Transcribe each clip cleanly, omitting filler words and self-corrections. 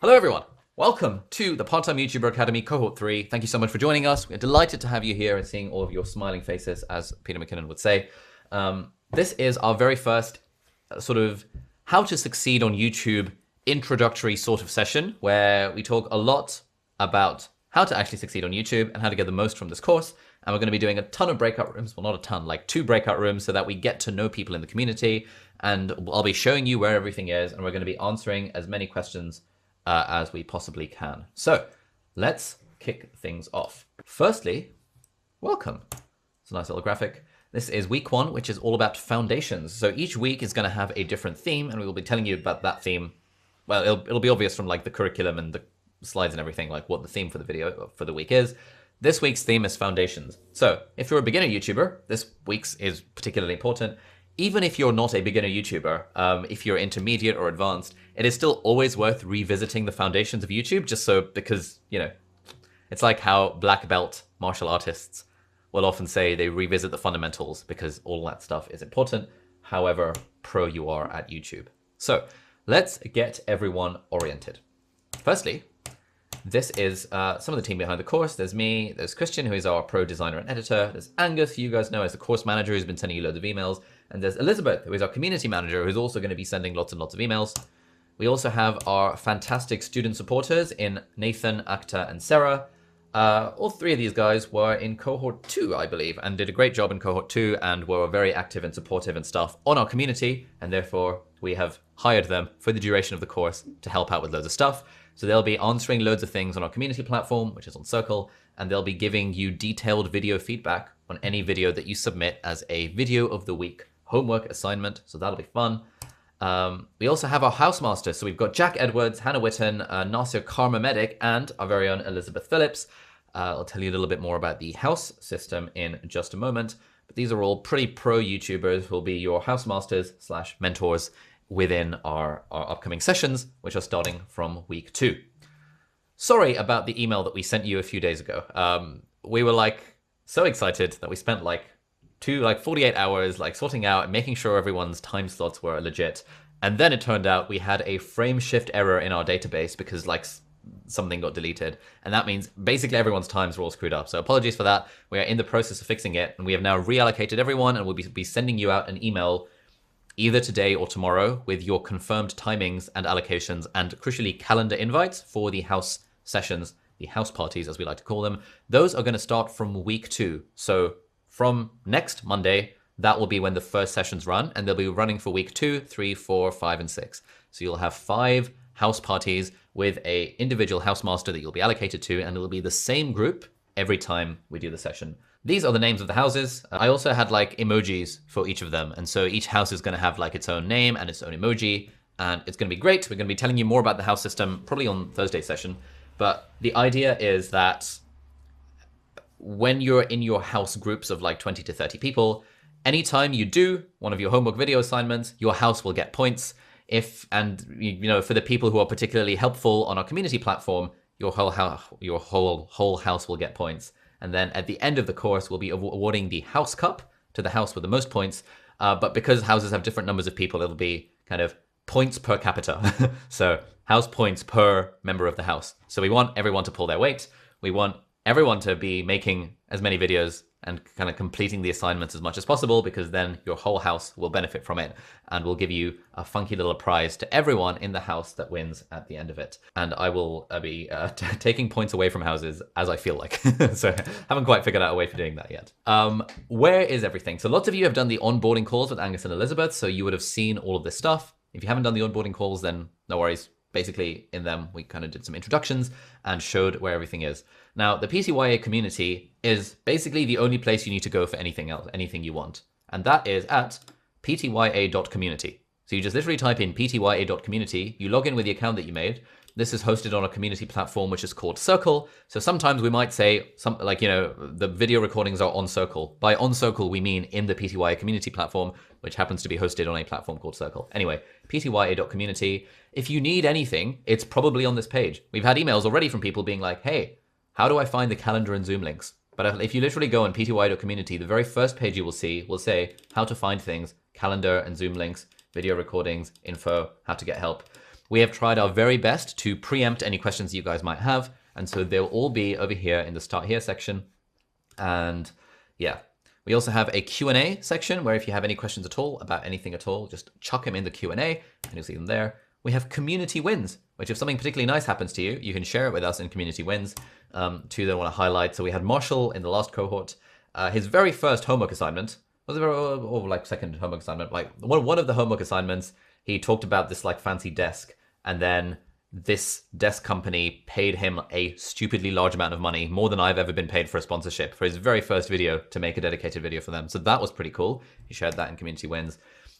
Hello everyone, welcome to the Part-Time YouTuber Academy Cohort 3. Thank you so much for joining us. We're delighted to have you here and seeing all of your smiling faces, as Peter McKinnon would say. This is our very first sort of how to succeed on YouTube introductory sort of session, where we talk a lot about how to actually succeed on YouTube and how to get the most from this course. And we're going to be doing a ton of breakout rooms, well, not a ton, like 2 breakout rooms, so that we get to know people in the community. And I'll be showing you where everything is, and we're going to be answering as many questions as we possibly can. So let's kick things off. Firstly, welcome. It's a nice little graphic. This is week 1, which is all about foundations. So each week is going to have a different theme, and we will be telling you about that theme. Well, it'll be obvious from like the curriculum and the slides and everything, like what the theme for the video for the week is. This week's theme is foundations. So if you're a beginner YouTuber, this week's is particularly important. Even if you're not a beginner YouTuber, if you're intermediate or advanced, it is still always worth revisiting the foundations of YouTube, just so, because, you know, it's like how black belt martial artists will often say they revisit the fundamentals because all that stuff is important, however pro you are at YouTube. So let's get everyone oriented. Firstly, this is some of the team behind the course. There's me, there's Christian, who is our pro designer and editor. There's Angus, who you guys know as the course manager, who's been sending you loads of emails. And there's Elizabeth, who is our community manager, who's also going to be sending lots and lots of emails. We also have our fantastic student supporters in Nathan, Akhtar, and Sarah. All 3 of these guys were in cohort 2, I believe, and did a great job in cohort 2 and were very active and supportive and stuff on our community. And therefore, we have hired them for the duration of the course to help out with loads of stuff. So they'll be answering loads of things on our community platform, which is on Circle, and they'll be giving you detailed video feedback on any video that you submit as a video of the week homework assignment. So that'll be fun. We also have our Housemasters. So we've got Jack Edwards, Hannah Witten, Nasir Karma Medic, and our very own Elizabeth Phillips. I'll tell you a little bit more about the house system in just a moment. But these are all pretty pro YouTubers who will be your Housemasters / mentors within our upcoming sessions, which are starting from week 2. Sorry about the email that we sent you a few days ago. We were like so excited that we spent like 48 hours like sorting out and making sure everyone's time slots were legit. And then it turned out we had a frame shift error in our database because like something got deleted. And that means basically everyone's times were all screwed up. So apologies for that. We are in the process of fixing it. And we have now reallocated everyone, and we'll be sending you out an email either today or tomorrow with your confirmed timings and allocations, and crucially calendar invites for the house sessions, the house parties as we like to call them. Those are going to start from week 2. So from next Monday, that will be when the first sessions run, and they'll be running for week 2, 3, 4, 5, and 6. So you'll have 5 house parties with a individual house master that you'll be allocated to, and it'll be the same group every time we do the session. These are the names of the houses. I also had like emojis for each of them. And so each house is going to have like its own name and its own emoji. And it's going to be great. We're going to be telling you more about the house system probably on Thursday's session. But the idea is that when you're in your house groups of like 20 to 30 people, anytime you do one of your homework video assignments, your house will get points. You know, for the people who are particularly helpful on our community platform, your whole house will get points. And then at the end of the course, we'll be awarding the house cup to the house with the most points. But because houses have different numbers of people, it'll be kind of points per capita. So house points per member of the house. So we want everyone to pull their weight. We want everyone to be making as many videos and kind of completing the assignments as much as possible, because then your whole house will benefit from it, and we'll give you a funky little prize to everyone in the house that wins at the end of it. And I will be taking points away from houses as I feel like. So haven't quite figured out a way for doing that yet. Where is everything? So lots of you have done the onboarding calls with Angus and Elizabeth, so you would have seen all of this stuff. If you haven't done the onboarding calls, then no worries. Basically, in them, we kind of did some introductions and showed where everything is. Now, the PTYA community is basically the only place you need to go for anything else, anything you want. And that is at ptya.community. So you just literally type in ptya.community, you log in with the account that you made. This is hosted on a community platform, which is called Circle. So sometimes we might say something like, you know, the video recordings are on Circle. By on Circle, we mean in the PTYA community platform, which happens to be hosted on a platform called Circle. Anyway, ptya.community. If you need anything, it's probably on this page. We've had emails already from people being like, hey, how do I find the calendar and Zoom links? But if you literally go on ptya.community, the very first page you will see will say how to find things, calendar and Zoom links, video recordings, info, how to get help. we have tried our very best to preempt any questions you guys might have. And so they'll all be over here in the Start Here section. And yeah, we also have a Q&A section where if you have any questions at all about anything at all, just chuck them in the Q&A and you'll see them there. We have community wins, which if something particularly nice happens to you, you can share it with us in community wins. Two that I want to highlight. So we had Marshall in the last cohort. His very first homework assignment, was it or like second homework assignment? Like one of the homework assignments, he talked about this like fancy desk, and then this desk company paid him a stupidly large amount of money, more than I've ever been paid for a sponsorship, for his very first video to make a dedicated video for them. So that was pretty cool. He shared that in community wins.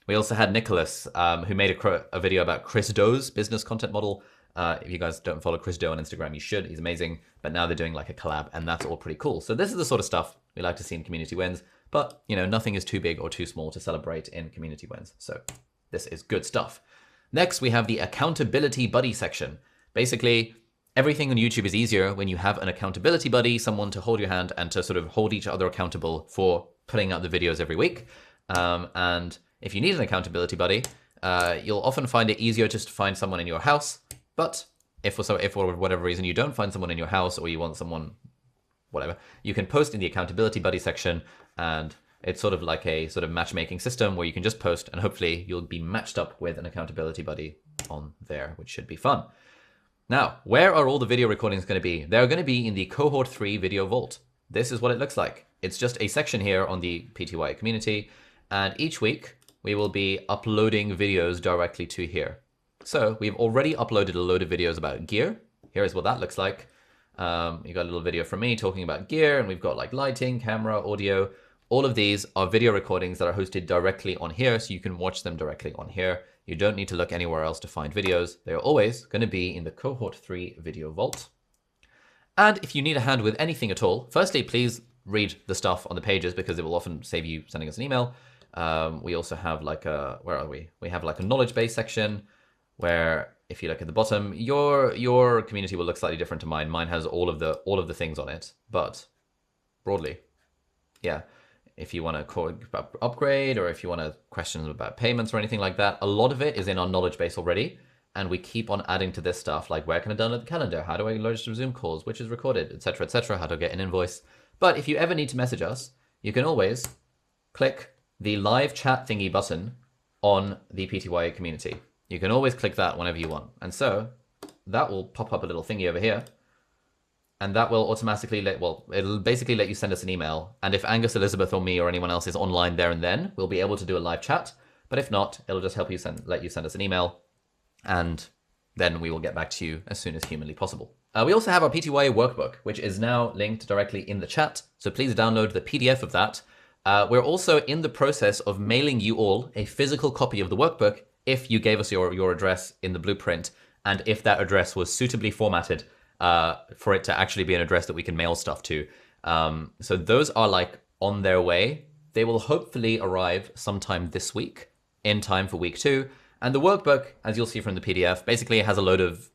We also had Nicholas, who made a video about Chris Do's business content model. If you guys don't follow Chris Do on Instagram, you should. He's amazing. But now they're doing like a collab, and that's all pretty cool. So this is the sort of stuff we like to see in community wins. But, you know, nothing is too big or too small to celebrate in community wins. So this is good stuff. Next, we have the accountability buddy section. Basically, everything on YouTube is easier when you have an accountability buddy, someone to hold your hand and to sort of hold each other accountable for putting out the videos every week. And if you need an accountability buddy, you'll often find it easier just to find someone in your house. But if for whatever reason you don't find someone in your house, or you want someone, whatever, you can post in the accountability buddy section, and it's sort of like a sort of matchmaking system where you can just post and hopefully you'll be matched up with an accountability buddy on there, which should be fun. Now, where are all the video recordings going to be? They're going to be in the Cohort 3 Video Vault. This is what it looks like. It's just a section here on the PTY community, and each week we will be uploading videos directly to here. So we've already uploaded a load of videos about gear. Here is what that looks like. You got a little video from me talking about gear, and we've got like lighting, camera, audio. All of these are video recordings that are hosted directly on here, so you can watch them directly on here. You don't need to look anywhere else to find videos. They're always going to be in the Cohort 3 Video Vault. And if you need a hand with anything at all, firstly, please read the stuff on the pages because it will often save you sending us an email. We also have like a, where are we? We have like a knowledge base section where if you look at the bottom, your community will look slightly different to mine. Mine has all of the things on it, but broadly, yeah. If you want to upgrade, or if you want to questions about payments or anything like that, a lot of it is in our knowledge base already. And we keep on adding to this stuff, like where can I download the calendar? How do I register Zoom calls? Which is recorded, etc., how to get an invoice. But if you ever need to message us, you can always click the live chat thingy button on the PTYA community. You can always click that whenever you want. And so that will pop up a little thingy over here. And that will automatically it'll basically let you send us an email. And if Angus, Elizabeth, or me, or anyone else is online there and then, we'll be able to do a live chat. But if not, it'll just help you let you send us an email. And then we will get back to you as soon as humanly possible. We also have our PTYA workbook, which is now linked directly in the chat. So please download the PDF of that. We're also in the process of mailing you all a physical copy of the workbook if you gave us your address in the blueprint, and if that address was suitably formatted for it to actually be an address that we can mail stuff to. So those are like on their way. They will hopefully arrive sometime this week in time for week 2. And the workbook, as you'll see from the PDF, basically has a load of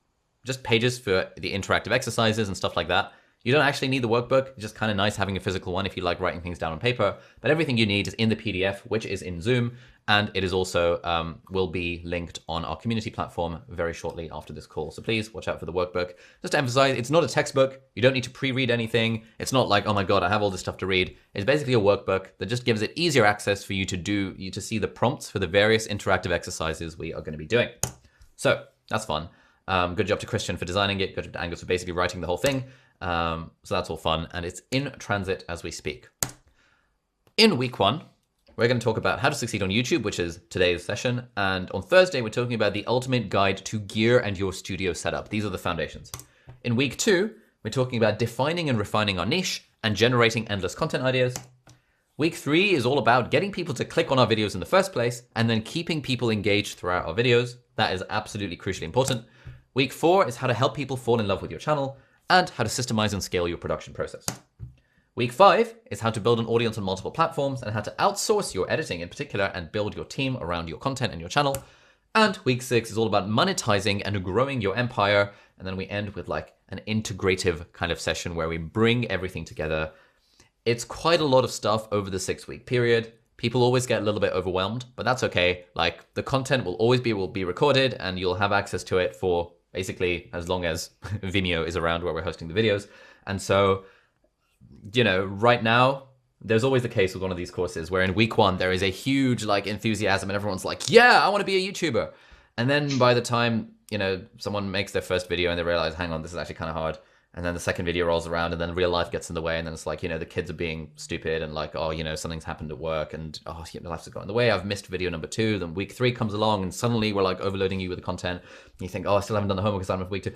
just pages for the interactive exercises and stuff like that. You don't actually need the workbook. It's just kind of nice having a physical one if you like writing things down on paper. But everything you need is in the PDF, which is in Zoom. And it is also will be linked on our community platform very shortly after this call. So please watch out for the workbook. Just to emphasize, it's not a textbook. You don't need to pre-read anything. It's not like, oh my God, I have all this stuff to read. It's basically a workbook that just gives it easier access for you to see the prompts for the various interactive exercises we are going to be doing. So that's fun. Good job to Christian for designing it. Good job to Angus for basically writing the whole thing. So that's all fun. And it's in transit as we speak. In week 1, we're going to talk about how to succeed on YouTube, which is today's session. And on Thursday, we're talking about the ultimate guide to gear and your studio setup. These are the foundations. In week 2, we're talking about defining and refining our niche and generating endless content ideas. Week 3 is all about getting people to click on our videos in the first place and then keeping people engaged throughout our videos. That is absolutely crucially important. Week 4 is how to help people fall in love with your channel and how to systemize and scale your production process. Week 5 is how to build an audience on multiple platforms and how to outsource your editing in particular and build your team around your content and your channel. And week 6 is all about monetizing and growing your empire. And then we end with like an integrative kind of session where we bring everything together. It's quite a lot of stuff over the 6-week period. people always get a little bit overwhelmed, but that's okay. Like the content will be recorded and you'll have access to it for basically as long as Vimeo is around where we're hosting the videos. And so, you know, right now, there's always the case with one of these courses where in week 1, there is a huge like enthusiasm and everyone's like, yeah, I want to be a YouTuber. And then by the time, you know, someone makes their first video and they realize, hang on, this is actually kind of hard. And then the second video rolls around and then real life gets in the way. And then it's like, you know, the kids are being stupid and like, oh, you know, something's happened at work and, oh, life has got in the way. I've missed video number 2. Then week 3 comes along and suddenly we're like overloading you with the content. And you think, oh, I still haven't done the homework because I'm at week 2.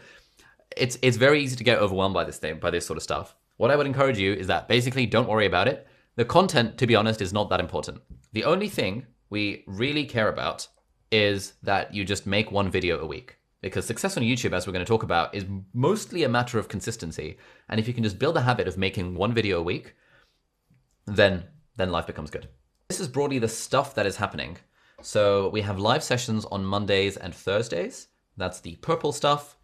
It's very easy to get overwhelmed by this sort of stuff. What I would encourage you is that basically don't worry about it. The content, to be honest, is not that important. The only thing we really care about is that you just make 1 video a week. Because success on YouTube, as we're going to talk about, is mostly a matter of consistency. And if you can just build a habit of making 1 video a week, then life becomes good. This is broadly the stuff that is happening. So we have live sessions on Mondays and Thursdays. That's the purple stuff.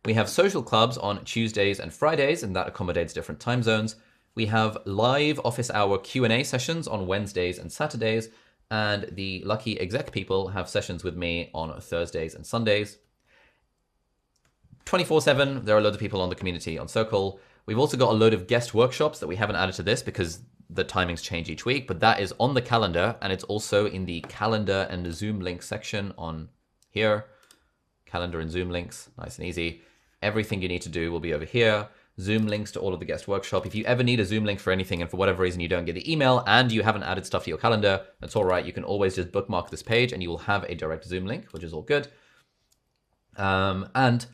We have social clubs on Tuesdays and Fridays, and that accommodates different time zones. We have live office hour Q&A sessions on Wednesdays and Saturdays. And the lucky exec people have sessions with me on Thursdays and Sundays. 24/7, there are loads of people on the community on Circle. We've also got a load of guest workshops that we haven't added to this because the timings change each week, but that is on the calendar and it's also in the calendar and Zoom link section on here. Calendar and Zoom links, nice and easy. Everything you need to do will be over here. Zoom links to all of the guest workshop. If you ever need a Zoom link for anything and for whatever reason you don't get the email and you haven't added stuff to your calendar, that's all right. You can always just bookmark this page and you will have a direct Zoom link, which is all good. And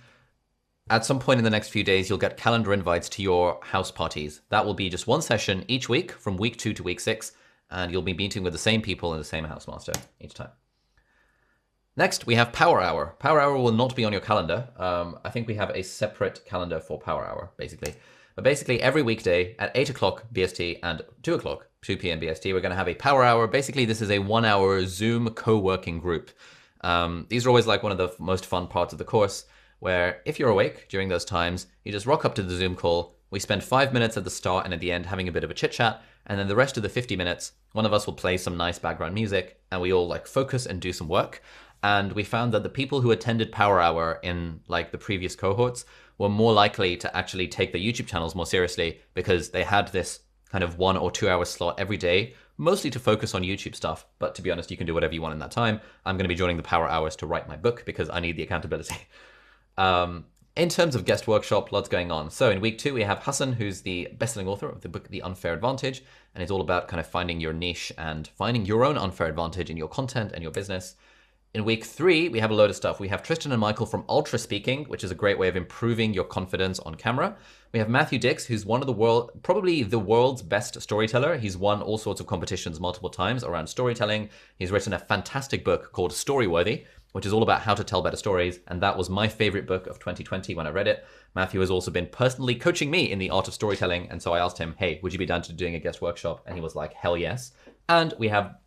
at some point in the next few days, you'll get calendar invites to your house parties. That will be just 1 session each week from week 2 to week 6, and you'll be meeting with the same people and the same house master each time. Next, we have Power Hour. Power Hour will not be on your calendar. I think we have a separate calendar for Power Hour, basically. But basically, every weekday at 8 o'clock BST and 2 p.m. BST, we're going to have a Power Hour. Basically, this is a 1-hour Zoom co-working group. These are always like one of the most fun parts of the course, where if you're awake during those times, you just rock up to the Zoom call. We spend 5 minutes at the start and at the end having a bit of a chit chat. And then the rest of the 50 minutes, one of us will play some nice background music and we all like focus and do some work. And we found that the people who attended Power Hour in like the previous cohorts were more likely to actually take their YouTube channels more seriously because they had this kind of 1 or 2 hour slot every day, mostly to focus on YouTube stuff. But to be honest, you can do whatever you want in that time. I'm going to be joining the Power Hours to write my book because I need the accountability. In terms of guest workshop, lots going on. So in week 2, we have Hassan, who's the best-selling author of the book, The Unfair Advantage. And it's all about kind of finding your niche and finding your own unfair advantage in your content and your business. In week 3, we have a load of stuff. We have Tristan and Michael from Ultra Speaking, which is a great way of improving your confidence on camera. We have Matthew Dix, who's one of probably the world's best storyteller. He's won all sorts of competitions multiple times around storytelling. He's written a fantastic book called Storyworthy, which is all about how to tell better stories. And that was my favorite book of 2020 when I read it. Matthew has also been personally coaching me in the art of storytelling. And so I asked him, hey, would you be down to doing a guest workshop? And he was like, hell yes. And we have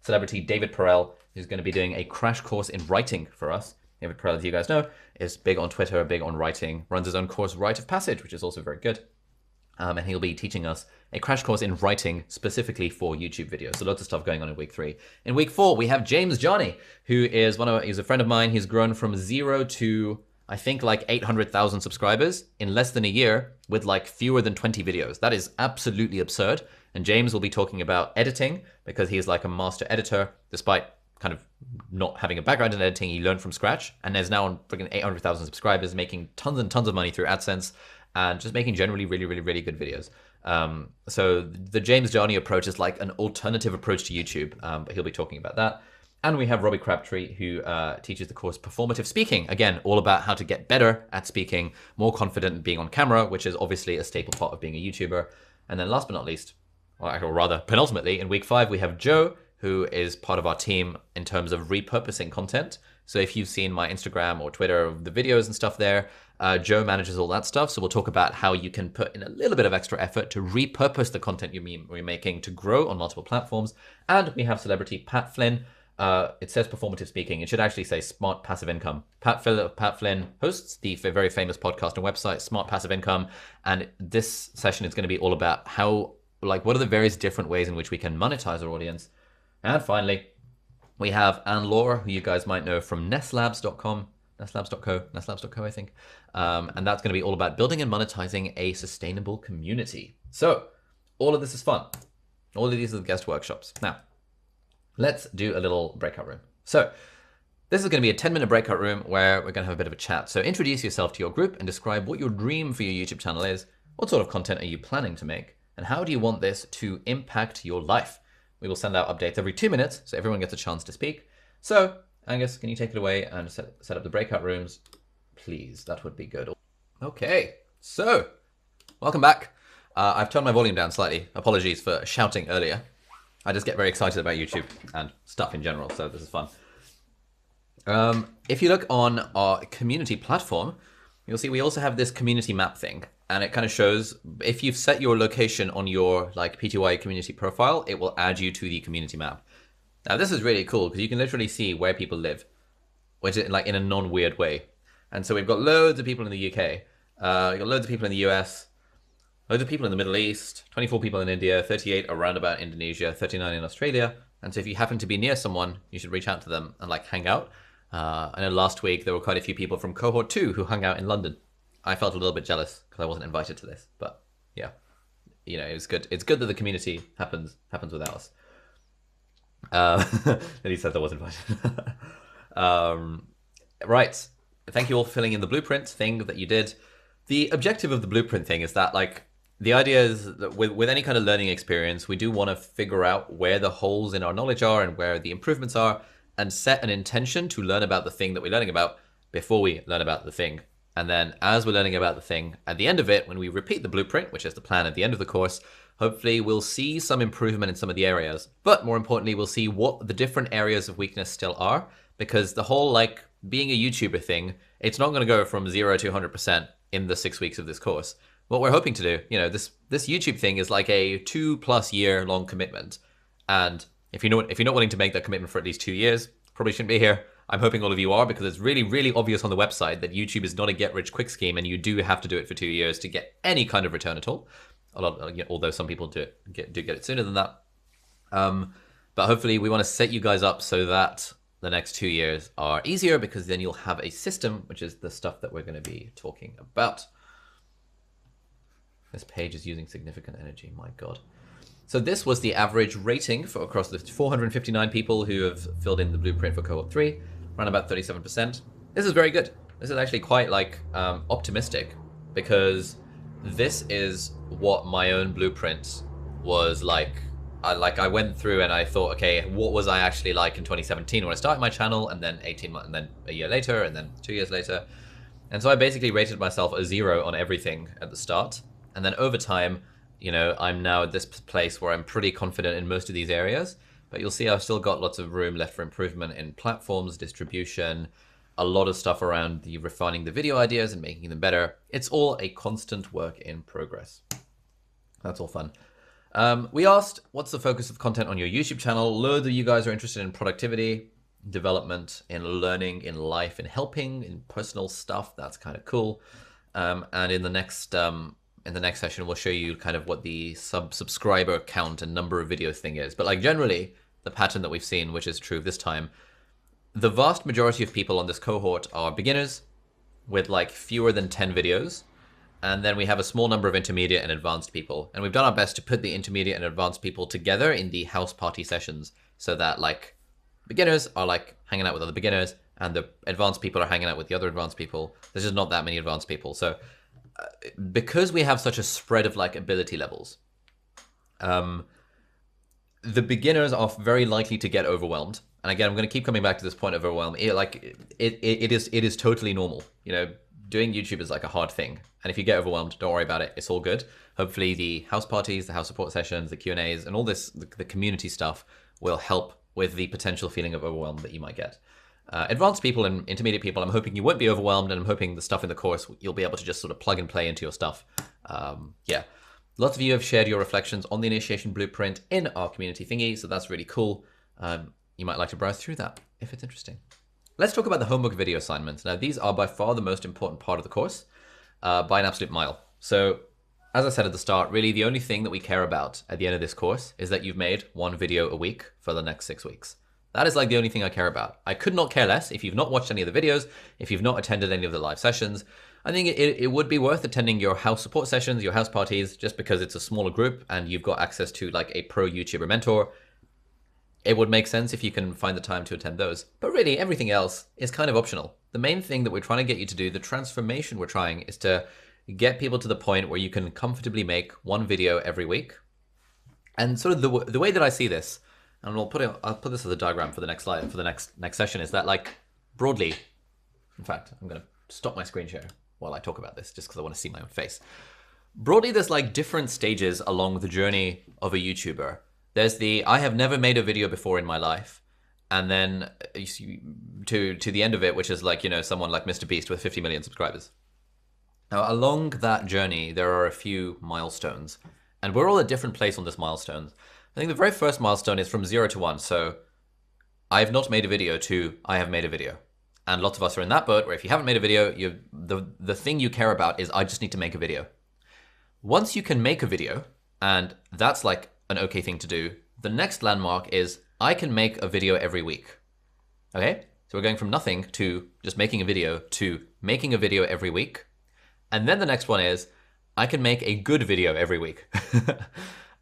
celebrity David Perel, who's going to be doing a crash course in writing for us. David Perel, as you guys know, is big on Twitter, big on writing, runs his own course, Rite of Passage, which is also very good. And he'll be teaching us a crash course in writing specifically for YouTube videos. So lots of stuff going on in week 3. In week 4, we have James Johnny, who is he's a friend of mine. He's grown from 0 to, I think, like 800,000 subscribers in less than a year with like fewer than 20 videos. That is absolutely absurd. And James will be talking about editing because he is like a master editor, despite kind of not having a background in editing. He learned from scratch and is now on freaking 800,000 subscribers, making tons and tons of money through AdSense. And just making generally really, really, really good videos. So the James Johnny approach is like an alternative approach to YouTube, but he'll be talking about that. And we have Robbie Crabtree, who teaches the course Performative Speaking. Again, all about how to get better at speaking, more confident in being on camera, which is obviously a staple part of being a YouTuber. And then last but not least, or rather penultimately, in week 5, we have Joe, who is part of our team in terms of repurposing content. So if you've seen my Instagram or Twitter, the videos and stuff there, Joe manages all that stuff. So we'll talk about how you can put in a little bit of extra effort to repurpose the content you're making to grow on multiple platforms. And we have celebrity Pat Flynn. It says Performative Speaking. It should actually say Smart Passive Income. Pat Flynn hosts the very famous podcast and website, Smart Passive Income. And this session is going to be all about how like what are the various different ways in which we can monetize our audience. And finally, we have Anne-Laure, who you guys might know from nestlabs.com, nestlabs.co, I think. And that's going to be all about building and monetizing a sustainable community. So all of this is fun. All of these are the guest workshops. Now, let's do a little breakout room. So this is going to be a 10-minute breakout room where we're going to have a bit of a chat. So introduce yourself to your group and describe what your dream for your YouTube channel is. What sort of content are you planning to make? And how do you want this to impact your life? We will send out updates every 2 minutes, so everyone gets a chance to speak. So, Angus, can you take it away and set up the breakout rooms? Please, that would be good. Okay, so, welcome back. I've turned my volume down slightly. Apologies for shouting earlier. I just get very excited about YouTube and stuff in general, so this is fun. If you look on our community platform, you'll see we also have this community map thing. And it kind of shows if you've set your location on your like PTY community profile, it will add you to the community map. Now this is really cool because you can literally see where people live, which is like in a non-weird way. And so we've got loads of people in the UK, we've got loads of people in the US, loads of people in the Middle East, 24 people in India, 38 around about Indonesia, 39 in Australia. And so if you happen to be near someone, you should reach out to them and like hang out. I know last week there were quite a few people from cohort 2 who hung out in London. I felt a little bit jealous because I wasn't invited to this, but yeah, you know, it was good. It's good that the community happens without us. And he said I was invited. Right. Thank you all for filling in the blueprint thing that you did. The objective of the blueprint thing is that like the idea is that with any kind of learning experience, we do want to figure out where the holes in our knowledge are and where the improvements are and set an intention to learn about the thing that we're learning about before we learn about the thing. And then as we're learning about the thing, at the end of it, when we repeat the blueprint, which is the plan at the end of the course, hopefully we'll see some improvement in some of the areas. But more importantly, we'll see what the different areas of weakness still are, because the whole like being a YouTuber thing, it's not going to go from 0 to 100% in the 6 weeks of this course. What we're hoping to do, you know, this YouTube thing is like a 2+ year long commitment. And if you're not willing to make that commitment for at least 2 years, probably shouldn't be here. I'm hoping all of you are, because it's really, really obvious on the website that YouTube is not a get-rich-quick scheme, and you do have to do it for 2 years to get any kind of return at all. Although some people do get it sooner than that. But hopefully we want to set you guys up so that the next 2 years are easier, because then you'll have a system, which is the stuff that we're going to be talking about. This page is using significant energy, my God. So this was the average rating for across the 459 people who have filled in the blueprint for cohort 3. Around about 37%. This is very good. This is actually quite like optimistic, because this is what my own blueprint was like. I went through and I thought, okay, what was I actually like in 2017 when I started my channel, and then 18 months, and then a year later, and then 2 years later. And so I basically rated myself a 0 on everything at the start. And then over time, you know, I'm now at this place where I'm pretty confident in most of these areas. But you'll see I've still got lots of room left for improvement in platforms, distribution, a lot of stuff around the refining the video ideas and making them better. It's all a constant work in progress. That's all fun. We asked, what's the focus of content on your YouTube channel? Loads of you guys are interested in productivity, development, in learning, in life, in helping, in personal stuff. That's kind of cool. And in the next session, we'll show you kind of what the subscriber count and number of videos thing is. But like generally, the pattern that we've seen, which is true this time, the vast majority of people on this cohort are beginners with like fewer than 10 videos. And then we have a small number of intermediate and advanced people. And we've done our best to put the intermediate and advanced people together in the house party sessions, so that like beginners are like hanging out with other beginners and the advanced people are hanging out with the other advanced people. There's just not that many advanced people. So because we have such a spread of like ability levels, the beginners are very likely to get overwhelmed. And again, I'm going to keep coming back to this point of overwhelm. It is totally normal. You know, doing YouTube is like a hard thing. And if you get overwhelmed, don't worry about it. It's all good. Hopefully the house parties, the house support sessions, the Q&As, and all this, the community stuff will help with the potential feeling of overwhelm that you might get. Advanced people and intermediate people, I'm hoping you won't be overwhelmed, and I'm hoping the stuff in the course, you'll be able to just sort of plug and play into your stuff. Yeah. Lots of you have shared your reflections on the initiation blueprint in our community thingy, so that's really cool. You might like to browse through that if it's interesting. Let's talk about the homework video assignments. Now, these are by far the most important part of the course by an absolute mile. So as I said at the start, really the only thing that we care about at the end of this course is that you've made one video a week for the next 6 weeks. That is like the only thing I care about. I could not care less if you've not watched any of the videos, if you've not attended any of the live sessions. I think it would be worth attending your house support sessions, your house parties, just because it's a smaller group and you've got access to like a pro YouTuber mentor. It would make sense if you can find the time to attend those. But really, everything else is kind of optional. The main thing that we're trying to get you to do, the transformation we're trying, is to get people to the point where you can comfortably make one video every week. And sort of the way that I see this, and I'll put this as a diagram for the next slide, for the next session, is that like broadly, in fact, I'm going to stop my screen share while I talk about this just because I want to see my own face. Broadly, there's like different stages along the journey of a YouTuber. There's the, I have never made a video before in my life. And then to the end of it, which is like, you know, someone like Mr. Beast with 50 million subscribers. Now, along that journey, there are a few milestones, and we're all at different place on this milestones. I think the very first milestone is from 0 to 1. So I have not made a video to I have made a video. And lots of us are in that boat where if you haven't made a video, the thing you care about is I just need to make a video. Once you can make a video, and that's like an okay thing to do, the next landmark is I can make a video every week. Okay? So we're going from nothing to just making a video to making a video every week. And then the next one is, I can make a good video every week.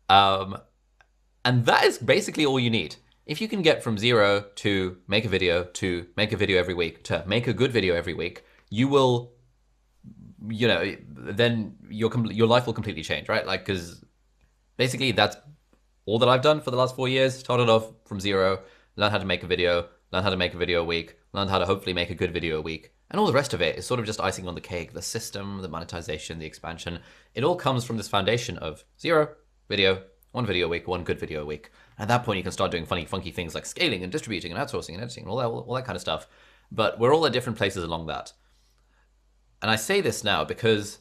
And that is basically all you need. If you can get from 0 to make a video every week to make a good video every week, you will, you know, then your life will completely change, right? Like, because basically that's all that I've done for the last 4 years. Started off from 0, learned how to make a video, learned how to make a video a week, learned how to hopefully make a good video a week. And all the rest of it is sort of just icing on the cake. The system, the monetization, the expansion, it all comes from this foundation of 0 video, 1 video a week, 1 good video a week. At that point, you can start doing funny, funky things like scaling and distributing and outsourcing and editing and all that kind of stuff. But we're all at different places along that. And I say this now because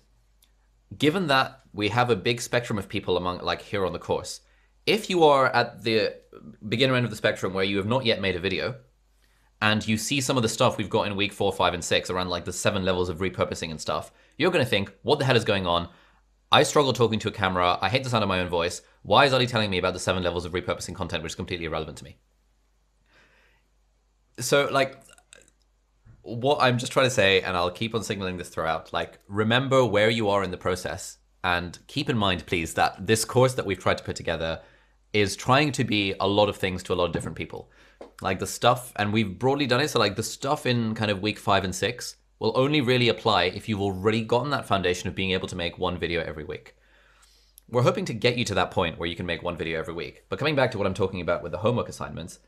given that we have a big spectrum of people among, like here on the course, if you are at the beginner end of the spectrum where you have not yet made a video, and you see some of the stuff we've got in week 4, 5, and 6 around like the 7 levels of repurposing and stuff, you're going to think, what the hell is going on? I struggle talking to a camera. I hate the sound of my own voice. Why is Ollie telling me about the 7 levels of repurposing content, which is completely irrelevant to me? So like, what I'm just trying to say, and I'll keep on signaling this throughout, like, remember where you are in the process, and keep in mind, please, that this course that we've tried to put together is trying to be a lot of things to a lot of different people. Like the stuff, and we've broadly done it, so like the stuff in kind of week 5 and 6 will only really apply if you've already gotten that foundation of being able to make 1 video every week. We're hoping to get you to that point where you can make 1 video every week. But coming back to what I'm talking about with the homework assignments,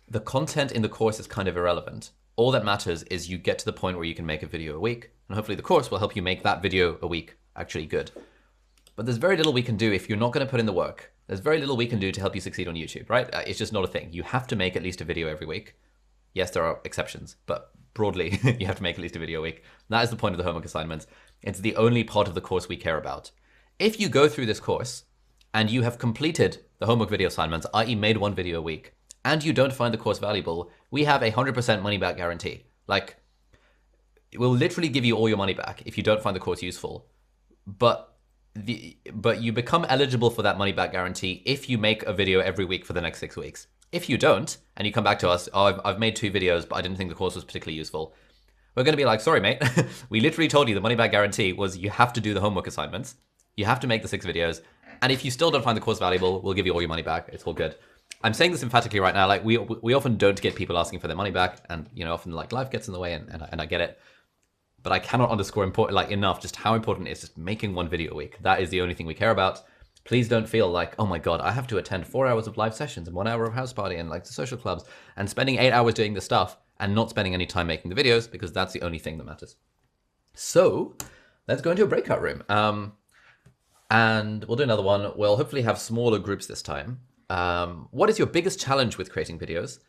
the content in the course is kind of irrelevant. All that matters is you get to the point where you can make a video a week, and hopefully the course will help you make that video a week actually good. But there's very little we can do if you're not going to put in the work. There's very little we can do to help you succeed on YouTube, right? It's just not a thing. You have to make at least a video every week. Yes, there are exceptions, but broadly, you have to make at least a video a week. That is the point of the homework assignments. It's the only part of the course we care about. If you go through this course and you have completed the homework video assignments, i.e. made 1 video a week, and you don't find the course valuable, we have a 100% money back guarantee. Like, it will literally give you all your money back if you don't find the course useful. But you become eligible for that money back guarantee if you make a video every week for the next 6 weeks. If you don't, and you come back to us, oh, I've made 2 videos, but I didn't think the course was particularly useful, we're going to be like, sorry, mate. We literally told you the money back guarantee was you have to do the homework assignments. You have to make the 6 videos. And if you still don't find the course valuable, we'll give you all your money back. It's all good. I'm saying this emphatically right now. Like we often don't get people asking for their money back, and you know, often like life gets in the way, and I get it. But I cannot underscore enough just how important it is just making 1 video a week. That is the only thing we care about. Please don't feel like, oh my God, I have to attend 4 hours of live sessions and 1 hour of house party and like the social clubs and spending 8 hours doing this stuff and not spending any time making the videos, because that's the only thing that matters. So let's go into a breakout room. And we'll do another one. We'll hopefully have smaller groups this time. What is your biggest challenge with creating videos?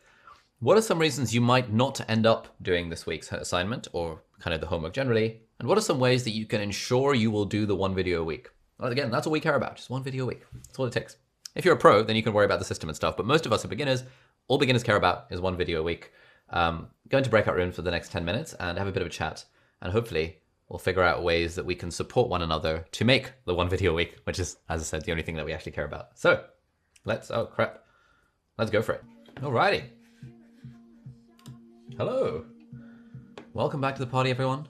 What are some reasons you might not end up doing this week's assignment or kind of the homework generally? And what are some ways that you can ensure you will do the 1 video a week? Well, again, that's all we care about, just 1 video a week. That's all it takes. If you're a pro, then you can worry about the system and stuff. But most of us are beginners. All beginners care about is 1 video a week. Go into breakout rooms for the next 10 minutes and have a bit of a chat. And hopefully we'll figure out ways that we can support one another to make the one video a week, which is, as I said, the only thing that we actually care about. So let's, oh crap, let's go for it. Alrighty. Hello. Welcome back to the party, everyone.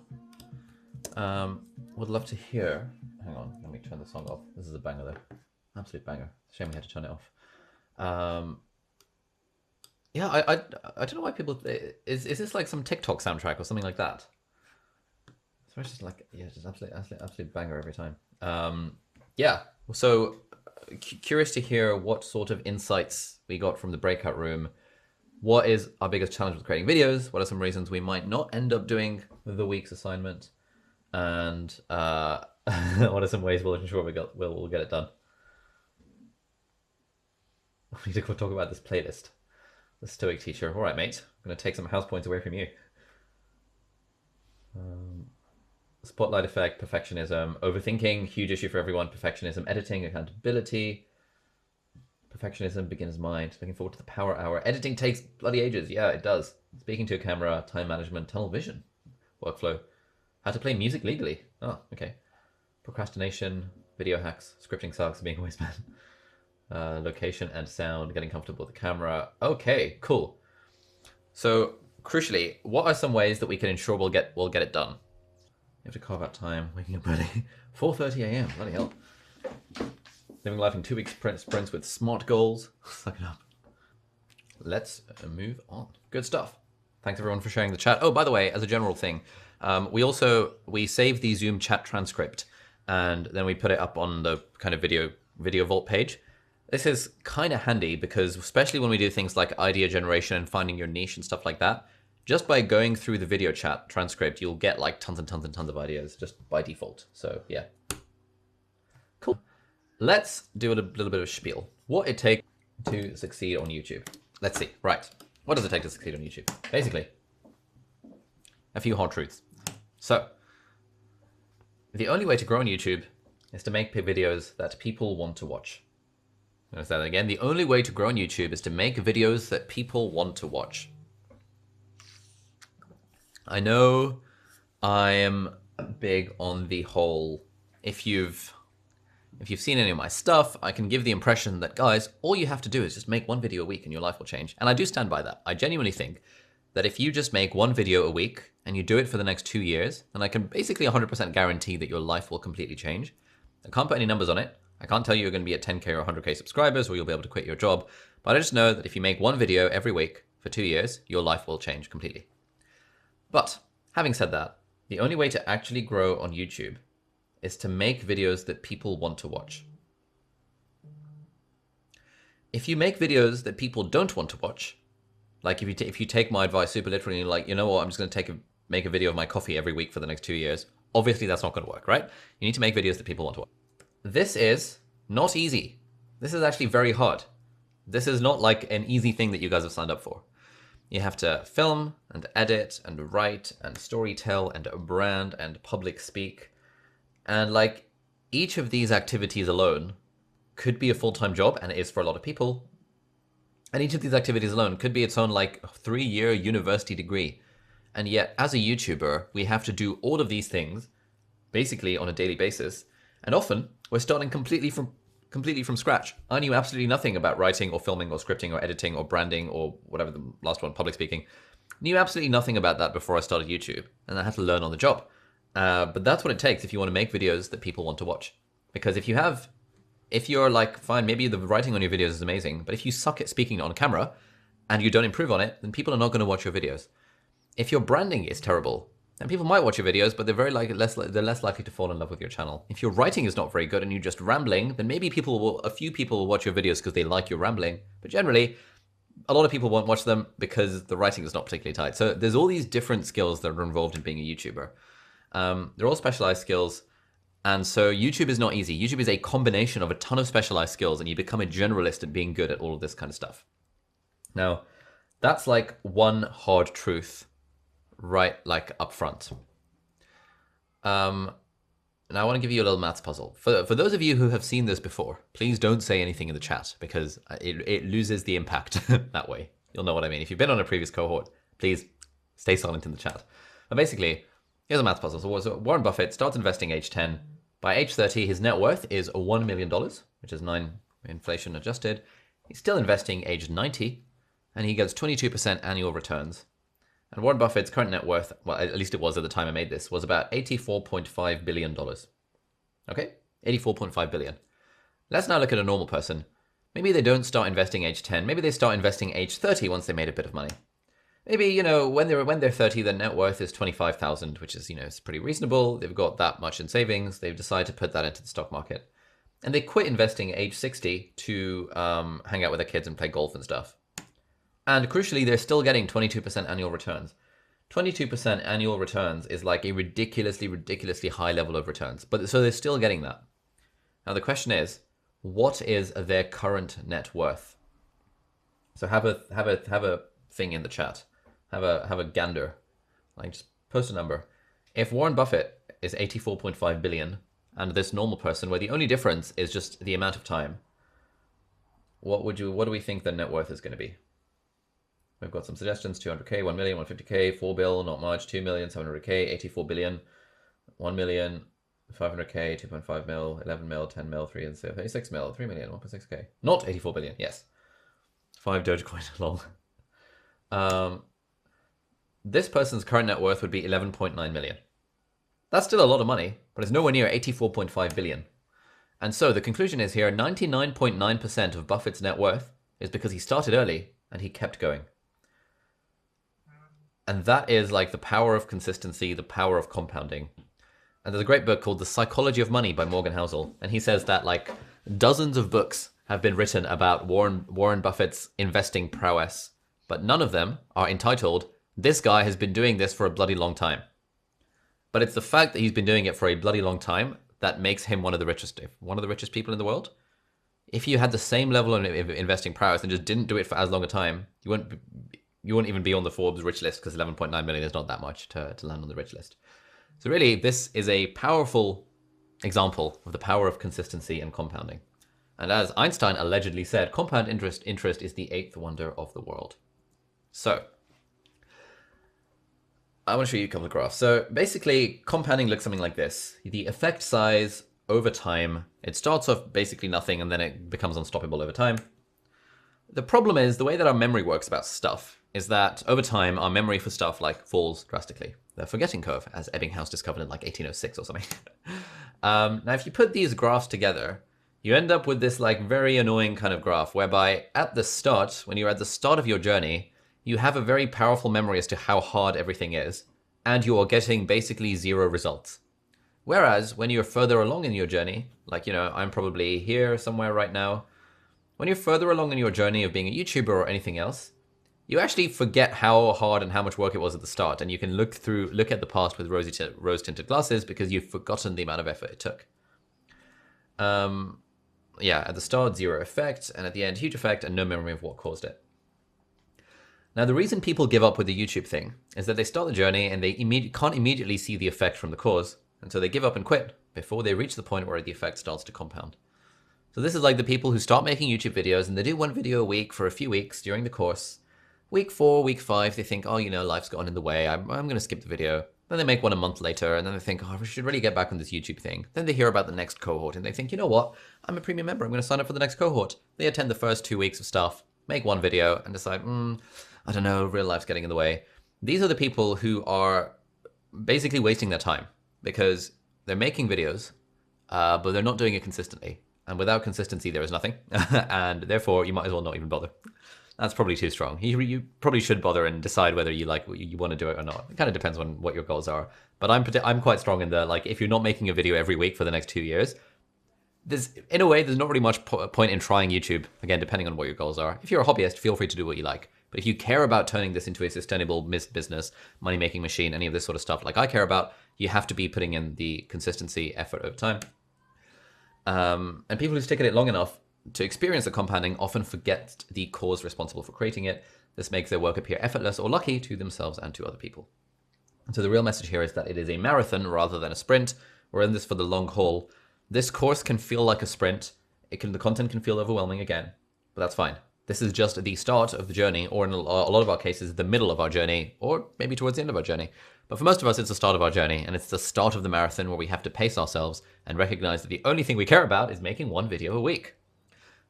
Would love to hear, hang on, let me turn the song off. This is a banger though, absolute banger. Shame we had to turn it off. Yeah, I don't know why people, is this like some TikTok soundtrack or something like that? It's just like, yeah, just absolute banger every time. Yeah, so curious to hear what sort of insights we got from the breakout room. What is our biggest challenge with creating videos? What are some reasons we might not end up doing the week's assignment? And what are some ways we'll ensure we'll get it done? We need to go talk about this playlist. The Stoic teacher. All right, mate. I'm going to take some house points away from you. Spotlight effect, perfectionism, overthinking, huge issue for everyone. Perfectionism, editing, accountability. Perfectionism, beginner's mind. Looking forward to the power hour. Editing takes bloody ages. Yeah, it does. Speaking to a camera, time management, tunnel vision, workflow. How to play music legally. Oh, okay. Procrastination, video hacks, scripting sucks, being a waste man. Location and sound, getting comfortable with the camera. Okay, cool. So crucially, what are some ways that we can ensure we'll get it done? You have to carve out time, waking up early. 4:30 a.m. Bloody hell. Living life in 2 week sprints with SMART goals. Suck it up. Let's move on. Good stuff. Thanks everyone for sharing the chat. Oh, by the way, as a general thing, we save the Zoom chat transcript and then we put it up on the kind of video vault page. This is kind of handy because especially when we do things like idea generation and finding your niche and stuff like that, just by going through the video chat transcript, you'll get like tons and tons and tons of ideas just by default. So yeah, cool. Let's do a little bit of a spiel. What it takes to succeed on YouTube. Let's see, right. What does it take to succeed on YouTube? Basically, a few hard truths. So the only way to grow on YouTube is to make videos that people want to watch. Notice that again. The only way to grow on YouTube is to make videos that people want to watch. I know I am big on the whole, if you've seen any of my stuff, I can give the impression that, guys, all you have to do is just make one video a week and your life will change. And I do stand by that. I genuinely think that if you just make one video a week and you do it for the next 2 years, then I can basically 100% guarantee that your life will completely change. I can't put any numbers on it. I can't tell you you're going to be at 10K or 100K subscribers or you'll be able to quit your job. But I just know that if you make one video every week for 2 years, your life will change completely. But having said that, the only way to actually grow on YouTube is to make videos that people want to watch. If you make videos that people don't want to watch, like if you take my advice super literally and you're like, you know what, I'm just going to make a video of my coffee every week for the next 2 years, obviously that's not going to work, right? You need to make videos that people want to watch. This is not easy. This is actually very hard. This is not like an easy thing that you guys have signed up for. You have to film and edit and write and storytell and brand and public speak. And like each of these activities alone could be a full-time job, and it is for a lot of people. And each of these activities alone could be its own like 3-year university degree. And yet as a YouTuber, we have to do all of these things basically on a daily basis. And often we're starting completely from scratch. I knew absolutely nothing about writing or filming or scripting or editing or branding or whatever the last one, public speaking. Knew absolutely nothing about that before I started YouTube, and I had to learn on the job. But that's what it takes if you want to make videos that people want to watch. Because if you're like, fine, maybe the writing on your videos is amazing, but if you suck at speaking on camera and you don't improve on it, then people are not going to watch your videos. If your branding is terrible, then people might watch your videos, but they're less likely to fall in love with your channel. If your writing is not very good and you're just rambling, then maybe a few people will watch your videos because they like your rambling. But generally, a lot of people won't watch them because the writing is not particularly tight. So there's all these different skills that are involved in being a YouTuber. They're all specialized skills. And so YouTube is not easy. YouTube is a combination of a ton of specialized skills, and you become a generalist at being good at all of this kind of stuff. Now, that's like one hard truth right like up front. Now I want to give you a little maths puzzle. For those of you who have seen this before, please don't say anything in the chat because it loses the impact that way. You'll know what I mean. If you've been on a previous cohort, please stay silent in the chat. But basically, Here's a math puzzle. So Warren Buffett starts investing age 10. By age 30, his net worth is $1 million, which is 9 inflation adjusted. He's still investing age 90, and he gets 22% annual returns. And Warren Buffett's current net worth, well, at least it was at the time I made this, was about $84.5 billion. Okay? $84.5 billion. Let's now look at a normal person. Maybe they don't start investing age 10. Maybe they start investing age 30 once they made a bit of money. Maybe, you know, when they're 30, their net worth is 25,000, which is, you know, it's pretty reasonable. They've got that much in savings. They've decided to put that into the stock market. And they quit investing at age 60 to hang out with their kids and play golf and stuff. And crucially, they're still getting 22% annual returns. 22% annual returns is like a ridiculously high level of returns. But so they're still getting that. Now the question is, what is their current net worth? So have a thing in the chat. Have a gander. Like, just post a number. If Warren Buffett is 84.5 billion and this normal person, where the only difference is just the amount of time, what do we think the net worth is going to be? We've got some suggestions: 200k, 1 million, 150k, 4 bill, not much, 2 million, 700k, 84 billion, 1 million, 500k, 2.5 mil, 11 mil, 10 mil, 3 and 36 mil, 3 million, 1.6k. Not 84 billion, yes. 5 Dogecoin long. This person's current net worth would be 11.9 million. That's still a lot of money, but it's nowhere near 84.5 billion. And so the conclusion is here, 99.9% of Buffett's net worth is because he started early and he kept going. And that is like the power of consistency, the power of compounding. And there's a great book called The Psychology of Money by Morgan Housel. And he says that like dozens of books have been written about Warren Buffett's investing prowess, but none of them are entitled, "This guy has been doing this for a bloody long time." But it's the fact that he's been doing it for a bloody long time that makes him one of the richest people in the world. If you had the same level of investing prowess and just didn't do it for as long a time, you wouldn't even be on the Forbes rich list, because 11.9 million is not that much to land on the rich list. So really, this is a powerful example of the power of consistency and compounding. And as Einstein allegedly said, compound interest is the 8th wonder of the world. So I want to show you a couple of graphs. So basically, compounding looks something like this. The effect size over time, it starts off basically nothing and then it becomes unstoppable over time. The problem is the way that our memory works about stuff is that over time, our memory for stuff like falls drastically. The forgetting curve, as Ebbinghaus discovered in like 1806 or something. Now, if you put these graphs together, you end up with this like very annoying kind of graph whereby at the start, when you're at the start of your journey, you have a very powerful memory as to how hard everything is, and you are getting basically 0 results. Whereas when you're further along in your journey, like, you know, I'm probably here somewhere right now, when you're further along in your journey of being a YouTuber or anything else, you actually forget how hard and how much work it was at the start, and you can look at the past with rose-tinted glasses because you've forgotten the amount of effort it took. Yeah, at the start, 0 effect, and at the end, huge effect and no memory of what caused it. Now, the reason people give up with the YouTube thing is that they start the journey and they can't immediately see the effect from the cause, and so they give up and quit before they reach the point where the effect starts to compound. So this is like the people who start making YouTube videos and they do 1 video a week for a few weeks during the course. Week 4, week 5, they think, oh, you know, life's gotten in the way, I'm going to skip the video. Then they make one a month later, and then they think, oh, we should really get back on this YouTube thing. Then they hear about the next cohort, and they think, you know what, I'm a premium member, I'm going to sign up for the next cohort. They attend the first 2 weeks of stuff, make 1 video, and decide, I don't know, real life's getting in the way. These are the people who are basically wasting their time, because they're making videos, but they're not doing it consistently. And without consistency, there is nothing. And therefore, you might as well not even bother. That's probably too strong. You probably should bother and decide whether you want to do it or not. It kind of depends on what your goals are. But I'm quite strong in the, like, if you're not making a video every week for the next 2 years, in a way, there's not really much point in trying YouTube, again, depending on what your goals are. If you're a hobbyist, feel free to do what you like. But if you care about turning this into a sustainable business, money-making machine, any of this sort of stuff like I care about, you have to be putting in the consistency effort over time. And people who stick at it long enough to experience the compounding often forget the cause responsible for creating it. This makes their work appear effortless or lucky to themselves and to other people. And so the real message here is that it is a marathon rather than a sprint. We're in this for the long haul. This course can feel like a sprint. The content can feel overwhelming again, but that's fine. This is just the start of the journey, or in a lot of our cases, the middle of our journey, or maybe towards the end of our journey. But for most of us, it's the start of our journey, and it's the start of the marathon where we have to pace ourselves and recognize that the only thing we care about is making one video a week.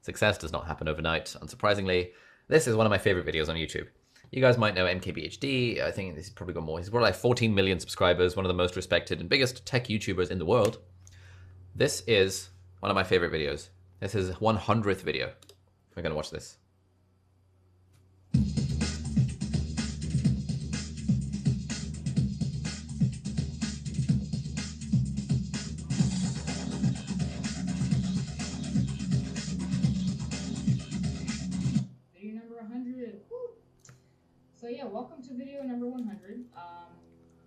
Success does not happen overnight, unsurprisingly. This is one of my favorite videos on YouTube. You guys might know MKBHD. I think he's probably got more. He's got like 14 million subscribers, one of the most respected and biggest tech YouTubers in the world. This is one of my favorite videos. This is his 100th video. We're going to watch this. Video number 100. Woo. So yeah, welcome to video number 100. I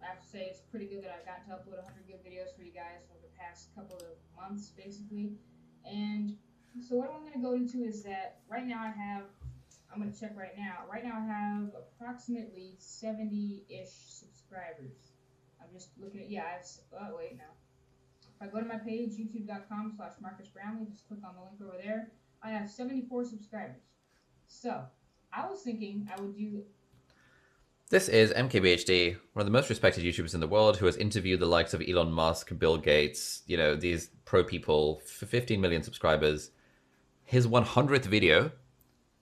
have to say it's pretty good that I've gotten to upload 100 good videos for you guys over the past couple of months, basically. And so what I'm going to go into is that right now I'm going to check right now. Right now I have approximately 70-ish subscribers. I'm just looking at, wait now. If I go to my page, youtube.com/MarcusBrownlee, just click on the link over there. I have 74 subscribers. So I was thinking I would do... This is MKBHD, one of the most respected YouTubers in the world, who has interviewed the likes of Elon Musk, Bill Gates, you know, these pro people, for 15 million subscribers. His 100th video,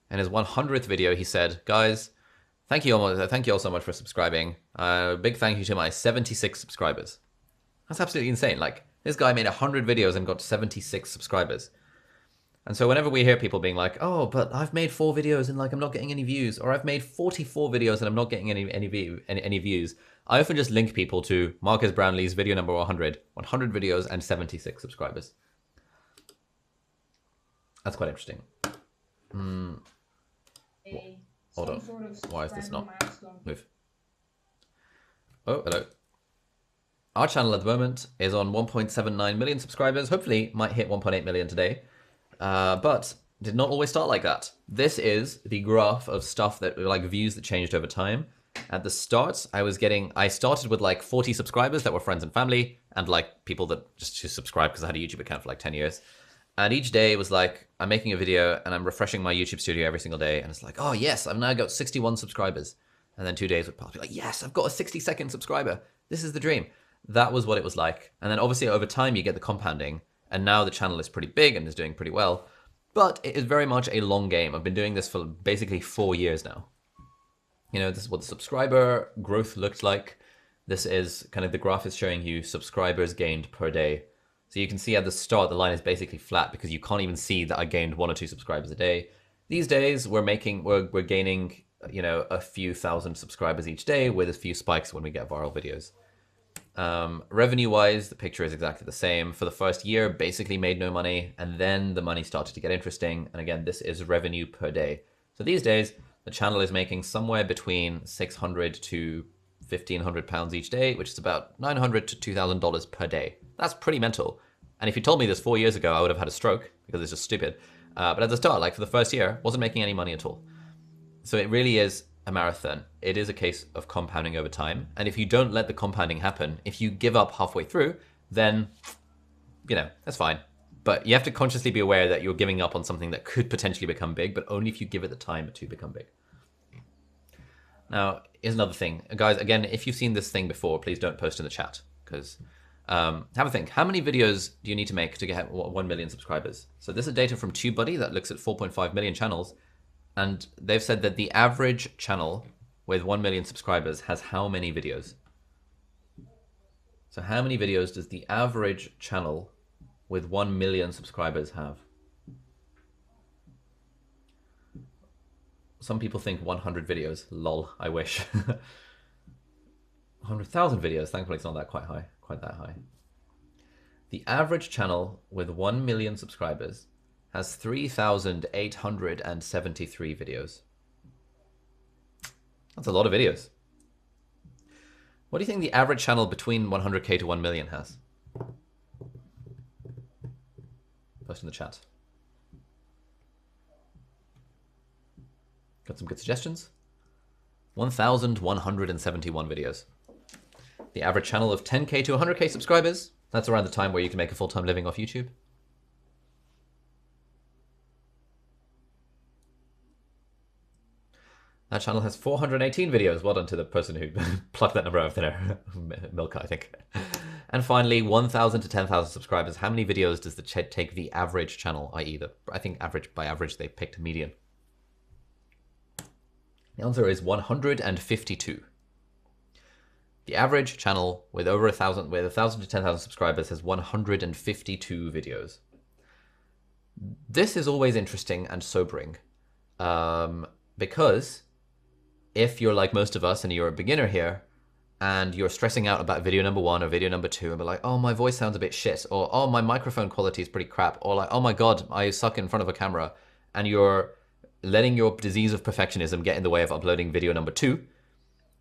and his 100th video, he said, guys, thank you all so much for subscribing. Big thank you to my 76 subscribers. That's absolutely insane. Like, this guy made 100 videos and got 76 subscribers. And so whenever we hear people being like, oh, but I've made 4 videos and like I'm not getting any views, or I've made 44 videos and I'm not getting any views, I often just link people to Marcus Brownlee's video number 100 videos and 76 subscribers. That's quite interesting. Hold on. Why is this not move? Oh, hello. Our channel at the moment is on 1.79 million subscribers. Hopefully might hit 1.8 million today. But did not always start like that. This is the graph of stuff that, like, views that changed over time. At the start, I started with like 40 subscribers that were friends and family, and like people that just subscribed because I had a YouTube account for like 10 years. And each day was like, I'm making a video and I'm refreshing my YouTube studio every single day. And it's like, oh yes, I've now got 61 subscribers. And then 2 days would pass, be like, yes, I've got a 60-second subscriber. This is the dream. That was what it was like. And then obviously over time you get the compounding. And now the channel is pretty big and is doing pretty well. But it is very much a long game. I've been doing this for basically 4 years now. You know, this is what the subscriber growth looks like. This is kind of, the graph is showing you subscribers gained per day. So you can see at the start, the line is basically flat because you can't even see that I gained 1 or 2 subscribers a day. These days, we're gaining, you know, a few thousand subscribers each day with a few spikes when we get viral videos. Revenue-wise, the picture is exactly the same. For the first year, basically made no money, and then the money started to get interesting. And again, this is revenue per day. So these days, the channel is making somewhere between 600 to 1,500 pounds each day, which is about $900 to $2,000 per day. That's pretty mental. And if you told me this 4 years ago, I would have had a stroke because it's just stupid. But at the start, like for the first year, wasn't making any money at all. So it really is a marathon. It is a case of compounding over time. And if you don't let the compounding happen, if you give up halfway through, then, you know, that's fine. But you have to consciously be aware that you're giving up on something that could potentially become big, but only if you give it the time to become big. Now, here's another thing. Guys, again, if you've seen this thing before, please don't post in the chat, because have a think. How many videos do you need to make to get 1 million subscribers? So this is data from TubeBuddy that looks at 4.5 million channels. And they've said that the average channel with 1 million subscribers has how many videos? So how many videos does the average channel with 1 million subscribers have? Some people think 100 videos. Lol, I wish. 100,000 videos. Thankfully, it's not that quite that high. The average channel with 1 million subscribers has 3,873 videos. That's a lot of videos. What do you think the average channel between 100K to 1 million has? Post in the chat. Got some good suggestions? 1,171 videos. The average channel of 10K to 100K subscribers, that's around the time where you can make a full-time living off YouTube. That channel has 418 videos. Well done to the person who plucked that number out of thin air. Milka, I think. And finally, 1,000 to 10,000 subscribers. How many videos does take the average channel, i.e. I think average by average, they picked a median. The answer is 152. The average channel with over 1,000 to 10,000 subscribers has 152 videos. This is always interesting and sobering, because if you're like most of us and you're a beginner here and you're stressing out about video number 1 or video number 2 and be like, oh, my voice sounds a bit shit, or oh, my microphone quality is pretty crap, or like, oh my God, I suck in front of a camera, and you're letting your disease of perfectionism get in the way of uploading video number 2,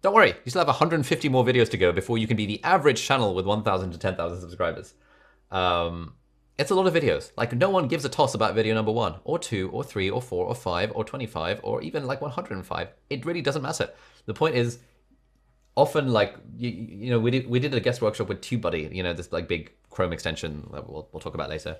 don't worry, you still have 150 more videos to go before you can be the average channel with 1,000 to 10,000 subscribers. It's a lot of videos. Like, no one gives a toss about video number 1 or 2 or 3 or 4 or 5 or 25 or even like 105. It really doesn't matter. The point is, often, like, you know, we did a guest workshop with TubeBuddy, you know, this like big Chrome extension that we'll talk about later.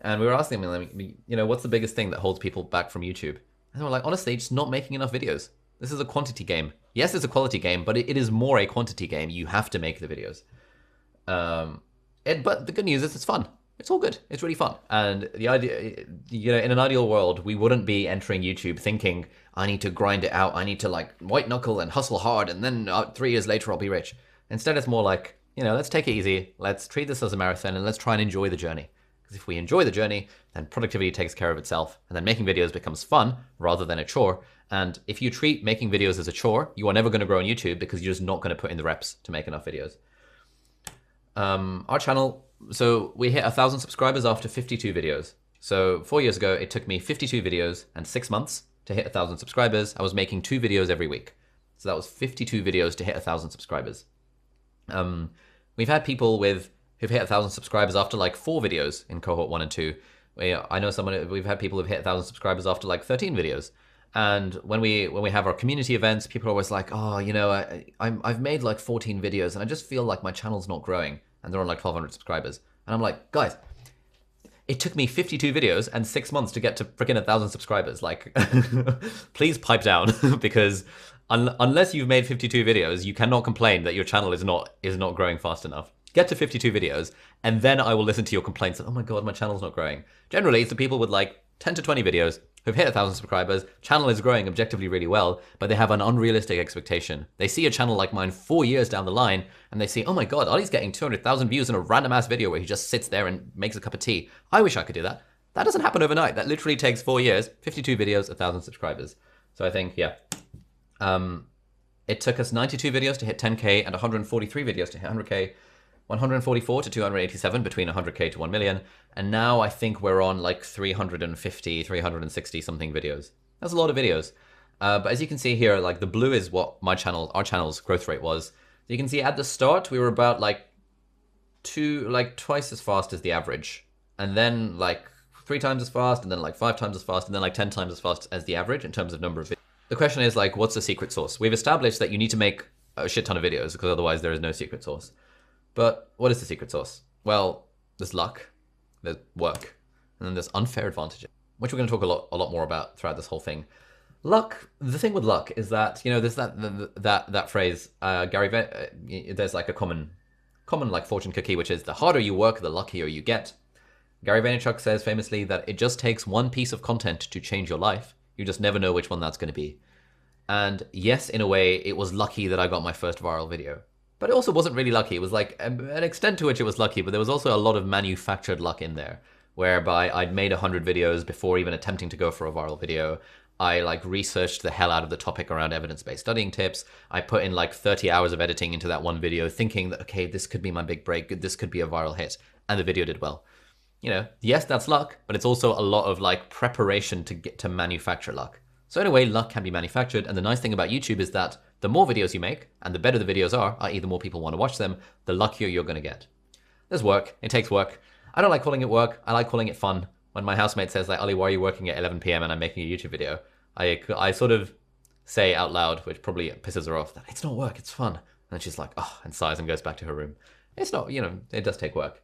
And we were asking them, you know, what's the biggest thing that holds people back from YouTube? And they were like, honestly, just not making enough videos. This is a quantity game. Yes, it's a quality game, but it is more a quantity game. You have to make the videos. But the good news is it's fun. It's all good. It's really fun. And the idea, you know, in an ideal world, we wouldn't be entering YouTube thinking, I need to grind it out. I need to like white knuckle and hustle hard. And then 3 years later, I'll be rich. Instead, it's more like, you know, let's take it easy. Let's treat this as a marathon and let's try and enjoy the journey. Because if we enjoy the journey, then productivity takes care of itself. And then making videos becomes fun rather than a chore. And if you treat making videos as a chore, you are never going to grow on YouTube because you're just not going to put in the reps to make enough videos. Our channel, so we hit 1,000 subscribers after 52 videos. So 4 years ago, it took me 52 videos and 6 months to hit 1,000 subscribers. I was making 2 videos every week. So that was 52 videos to hit 1,000 subscribers. We've had people who've hit 1,000 subscribers after like 4 videos in cohort 1 and 2. I know we've had people who've hit 1,000 subscribers after like 13 videos. And when we have our community events, people are always like, oh, you know, I've made like 14 videos and I just feel like my channel's not growing. And they're on like 1,200 subscribers. And I'm like, guys, it took me 52 videos and 6 months to get to freaking 1,000 subscribers. Like, please pipe down, because unless you've made 52 videos, you cannot complain that your channel is not growing fast enough. Get to 52 videos, and then I will listen to your complaints that, oh my God, my channel's not growing. Generally, it's the people with like 10 to 20 videos who've hit 1,000 subscribers, channel is growing objectively really well, but they have an unrealistic expectation. They see a channel like mine 4 years down the line, and they see, oh my God, Ollie's getting 200,000 views in a random ass video where he just sits there and makes a cup of tea. I wish I could do that. That doesn't happen overnight. That literally takes 4 years, 52 videos, 1,000 subscribers. So I think, yeah. It took us 92 videos to hit 10K and 143 videos to hit 100K. 144 to 287 between 100K to 1 million. And now I think we're on like 350, 360 something videos. That's a lot of videos. But as you can see here, like the blue is what our channel's growth rate was. So you can see at the start, we were about like twice as fast as the average. And then like 3 times as fast, and then like 5 times as fast, and then like 10 times as fast as the average in terms of number of videos. The question is like, what's the secret sauce? We've established that you need to make a shit ton of videos because otherwise there is no secret sauce. But what is the secret sauce? Well, there's luck, there's work, and then there's unfair advantages, which we're going to talk a lot more about throughout this whole thing. Luck, the thing with luck is that, you know, there's that phrase, there's like a common like fortune cookie, which is the harder you work, the luckier you get. Gary Vaynerchuk says famously that it just takes one piece of content to change your life. You just never know which one that's going to be. And yes, in a way, it was lucky that I got my first viral video. But it also wasn't really lucky. It was like an extent to which it was lucky, but there was also a lot of manufactured luck in there, whereby I'd made 100 videos before even attempting to go for a viral video. I like researched the hell out of the topic around evidence-based studying tips. I put in like 30 hours of editing into that one video, thinking that, okay, this could be my big break. This could be a viral hit. And the video did well. You know, yes, that's luck, but it's also a lot of like preparation to get to manufacture luck. So in a way, luck can be manufactured. And the nice thing about YouTube is that the more videos you make, and the better the videos are, i.e. the more people want to watch them, the luckier you're going to get. There's work. It takes work. I don't like calling it work. I like calling it fun. When my housemate says, like, Ollie, why are you working at 11 p.m. and I'm making a YouTube video? I sort of say out loud, which probably pisses her off, that it's not work, it's fun. And she's like, oh, and sighs and goes back to her room. It's not, you know, it does take work.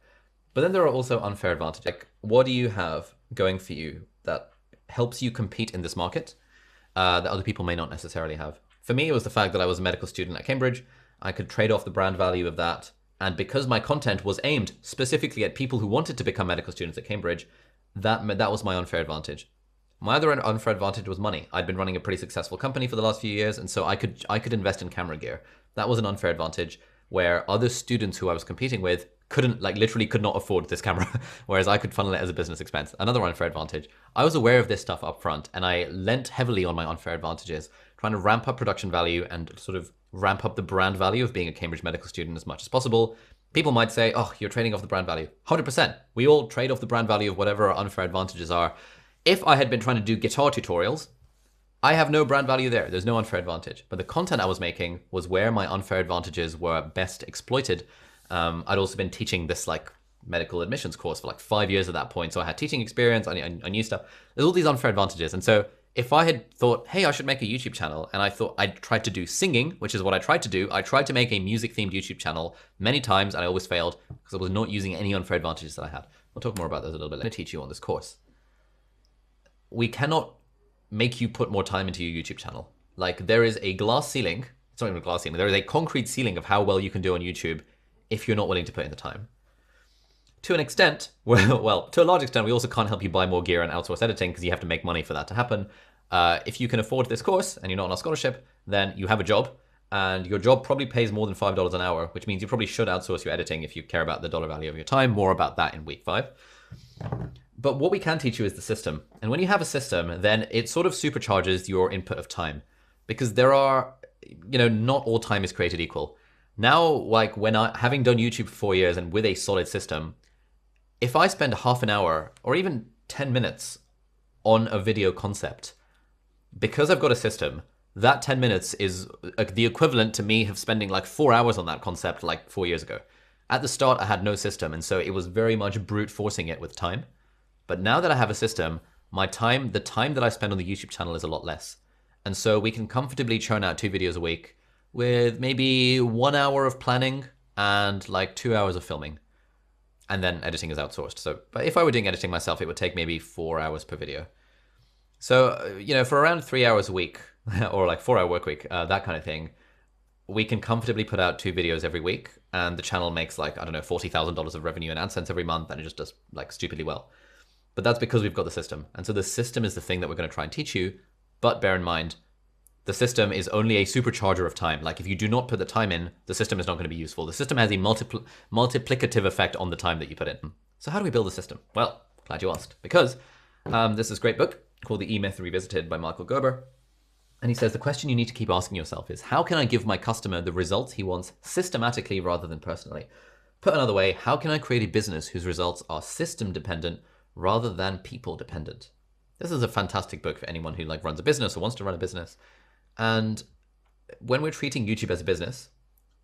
But then there are also unfair advantages. Like, what do you have going for you that helps you compete in this market? that other people may not necessarily have. For me, it was the fact that I was a medical student at Cambridge. I could trade off the brand value of that. And because my content was aimed specifically at people who wanted to become medical students at Cambridge, that was my unfair advantage. My other unfair advantage was money. I'd been running a pretty successful company for the last few years, and so I could invest in camera gear. That was an unfair advantage, where other students who I was competing with couldn't, like, literally could not afford this camera, whereas I could funnel it as a business expense. Another unfair advantage. I was aware of this stuff up front, and I lent heavily on my unfair advantages, trying to ramp up production value and sort of ramp up the brand value of being a Cambridge medical student as much as possible. People might say, oh, you're trading off the brand value. 100%. We all trade off the brand value of whatever our unfair advantages are. If I had been trying to do guitar tutorials, I have no brand value there. There's no unfair advantage. But the content I was making was where my unfair advantages were best exploited. I'd also been teaching this like medical admissions course for like 5 years at that point. So I had teaching experience, I knew stuff. There's all these unfair advantages. And so if I had thought, hey, I should make a YouTube channel, and I thought I'd tried to do singing, which is what I tried to do. I tried to make a music-themed YouTube channel many times, and I always failed because I was not using any unfair advantages that I had. I'll talk more about those a little bit later. I'm going to teach you on this course. We cannot make you put more time into your YouTube channel. Like, there is a glass ceiling. It's not even a glass ceiling. There is a concrete ceiling of how well you can do on YouTube if you're not willing to put in the time. To an extent, well, to a large extent, we also can't help you buy more gear and outsource editing because you have to make money for that to happen. If you can afford this course and you're not on a scholarship, then you have a job, and your job probably pays more than $5 an hour, which means you probably should outsource your editing if you care about the dollar value of your time. More about that in week 5. But what we can teach you is the system. And when you have a system, then it sort of supercharges your input of time, because there are, not all time is created equal. Now, like having done YouTube for 4 years and with a solid system, if I spend half an hour or even 10 minutes on a video concept, because I've got a system, that 10 minutes is the equivalent to me of spending like 4 hours on that concept like 4 years ago. At the start, I had no system, and so it was very much brute forcing it with time. But now that I have a system, the time that I spend on the YouTube channel is a lot less. And so we can comfortably churn out 2 videos a week with maybe 1 hour of planning and like 2 hours of filming. And then editing is outsourced. So, but if I were doing editing myself, it would take maybe 4 hours per video. So, for around 3 hours a week, or like 4-hour work week, that kind of thing, we can comfortably put out 2 videos every week, and the channel makes like, I don't know, $40,000 of revenue in AdSense every month, and it just does like stupidly well. But that's because we've got the system. And so the system is the thing that we're going to try and teach you. But bear in mind, the system is only a supercharger of time. Like, if you do not put the time in, the system is not going to be useful. The system has a multiplicative effect on the time that you put in. So how do we build a system? Well, glad you asked, because this is a great book called The E-Myth Revisited by Michael Gerber. And he says, the question you need to keep asking yourself is, how can I give my customer the results he wants systematically rather than personally? Put another way, how can I create a business whose results are system dependent rather than people dependent? This is a fantastic book for anyone who like runs a business or wants to run a business. And when we're treating YouTube as a business,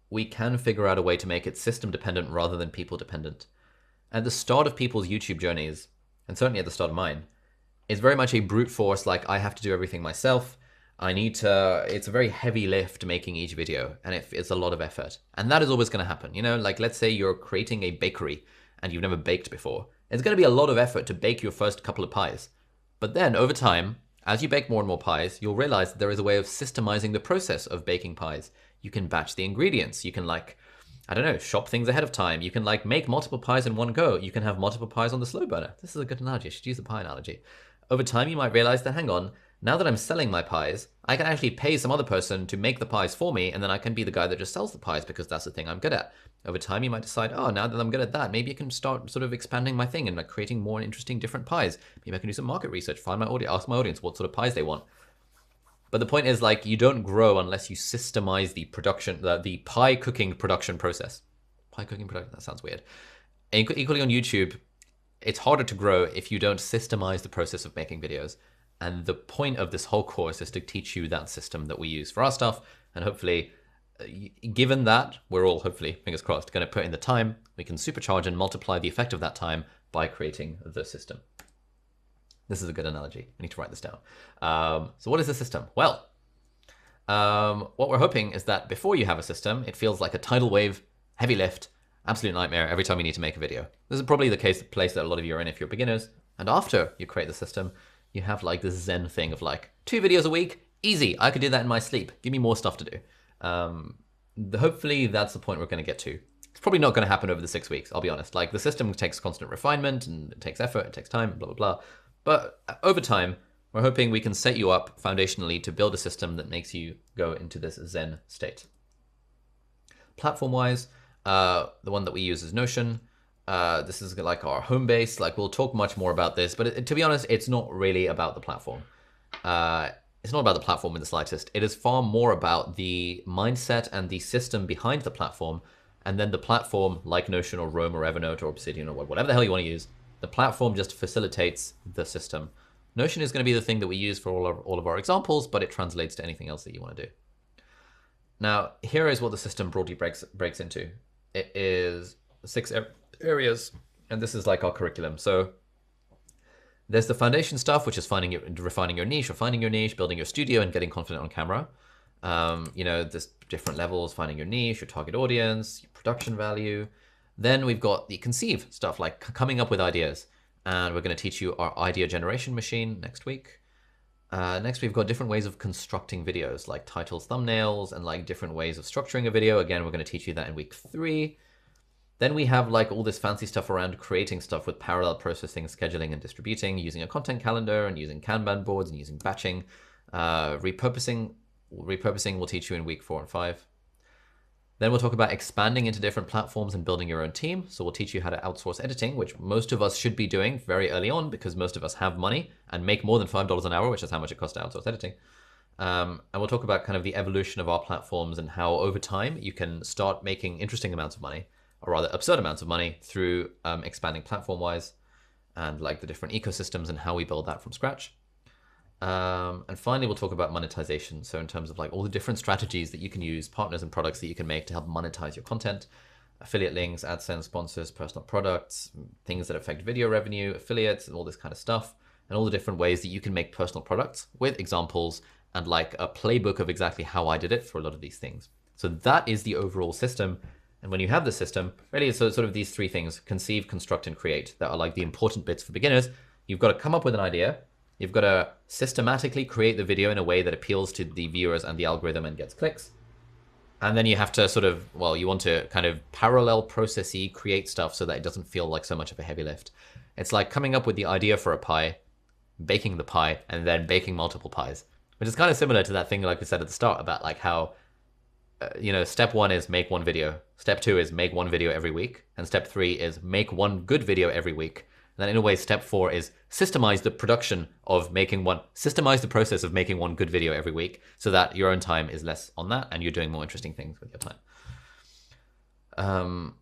we can figure out a way to make it system dependent rather than people dependent. At the start of people's YouTube journeys, and certainly at the start of mine, it's very much a brute force, like I have to do everything myself. It's a very heavy lift making each video, and it's a lot of effort. And that is always going to happen. Like let's say you're creating a bakery and you've never baked before. It's going to be a lot of effort to bake your first couple of pies. But then over time, as you bake more and more pies, you'll realize that there is a way of systemizing the process of baking pies. You can batch the ingredients. You can shop things ahead of time. You can make multiple pies in one go. You can have multiple pies on the slow burner. This is a good analogy. I should use the pie analogy. Over time, you might realize that, hang on, now that I'm selling my pies, I can actually pay some other person to make the pies for me, and then I can be the guy that just sells the pies because that's the thing I'm good at. Over time, you might decide, oh, now that I'm good at that, maybe I can start sort of expanding my thing and creating more interesting different pies. Maybe I can do some market research, find my audience, ask my audience what sort of pies they want. But the point is, you don't grow unless you systemize the production, the pie cooking production process. Pie cooking production, that sounds weird. Equally on YouTube, it's harder to grow if you don't systemize the process of making videos. And the point of this whole course is to teach you that system that we use for our stuff. And hopefully, given that, we're all, hopefully, fingers crossed, going to put in the time, we can supercharge and multiply the effect of that time by creating the system. This is a good analogy. I need to write this down. So what is the system? Well, what we're hoping is that before you have a system, it feels like a tidal wave, heavy lift, absolute nightmare every time you need to make a video. This is probably the place that a lot of you are in if you're beginners. And after you create the system, you have this Zen thing of 2 videos a week Easy. I could do that in my sleep. Give me more stuff to do. Hopefully that's the point we're going to get to. It's probably not going to happen over the 6 weeks, I'll be honest. Like, the system takes constant refinement, and it takes effort, it takes time, blah, blah, blah. But over time, we're hoping we can set you up foundationally to build a system that makes you go into this Zen state. Platform-wise, the one that we use is Notion. This is like our home base. Like, we'll talk much more about this, but to be honest, it's not really about the platform. It's not about the platform in the slightest. It is far more about the mindset and the system behind the platform, and then the platform, like Notion or Roam or Evernote or Obsidian or whatever the hell you want to use, the platform just facilitates the system. Notion is going to be the thing that we use for all of our examples, but it translates to anything else that you want to do. Now, here is what the system broadly breaks into. It is 6 areas, and this is like our curriculum. So there's the foundation stuff, which is refining your niche, building your studio, and getting confident on camera. There's different levels: finding your niche, your target audience, your production value. Then we've got the conceive stuff, like coming up with ideas. And we're going to teach you our idea generation machine next week. Next, we've got different ways of constructing videos, like titles, thumbnails, and like different ways of structuring a video. Again, we're going to teach you that in week 3. Then we have like all this fancy stuff around creating stuff with parallel processing, scheduling, and distributing, using a content calendar, and using Kanban boards, and using batching. Repurposing we'll teach you in week 4 and 5. Then we'll talk about expanding into different platforms and building your own team. So we'll teach you how to outsource editing, which most of us should be doing very early on, because most of us have money and make more than $5 an hour, which is how much it costs to outsource editing. And we'll talk about kind of the evolution of our platforms and how over time you can start making interesting amounts of money, or rather absurd amounts of money, through expanding platform-wise, and like the different ecosystems and how we build that from scratch. And finally, we'll talk about monetization. So in terms of like all the different strategies that you can use, partners and products that you can make to help monetize your content, affiliate links, AdSense, sponsors, personal products, things that affect video revenue, affiliates, and all this kind of stuff, and all the different ways that you can make personal products with examples and like a playbook of exactly how I did it for a lot of these things. So that is the overall system. And when you have the system, really it's sort of these 3 things: conceive, construct, and create, that are like the important bits for beginners. You've got to come up with an idea. You've got to systematically create the video in a way that appeals to the viewers and the algorithm and gets clicks. And then you have to sort of, you want to kind of parallel processy create stuff so that it doesn't feel like so much of a heavy lift. It's like coming up with the idea for a pie, baking the pie, and then baking multiple pies, which is kind of similar to that thing like we said at the start about like how, step 1 is make 1 video. Step 2 is make 1 video every week. And step 3 is make 1 good video every week. And then in a way, step 4 is systemize the process of making 1 good video every week, so that your own time is less on that and you're doing more interesting things with your time.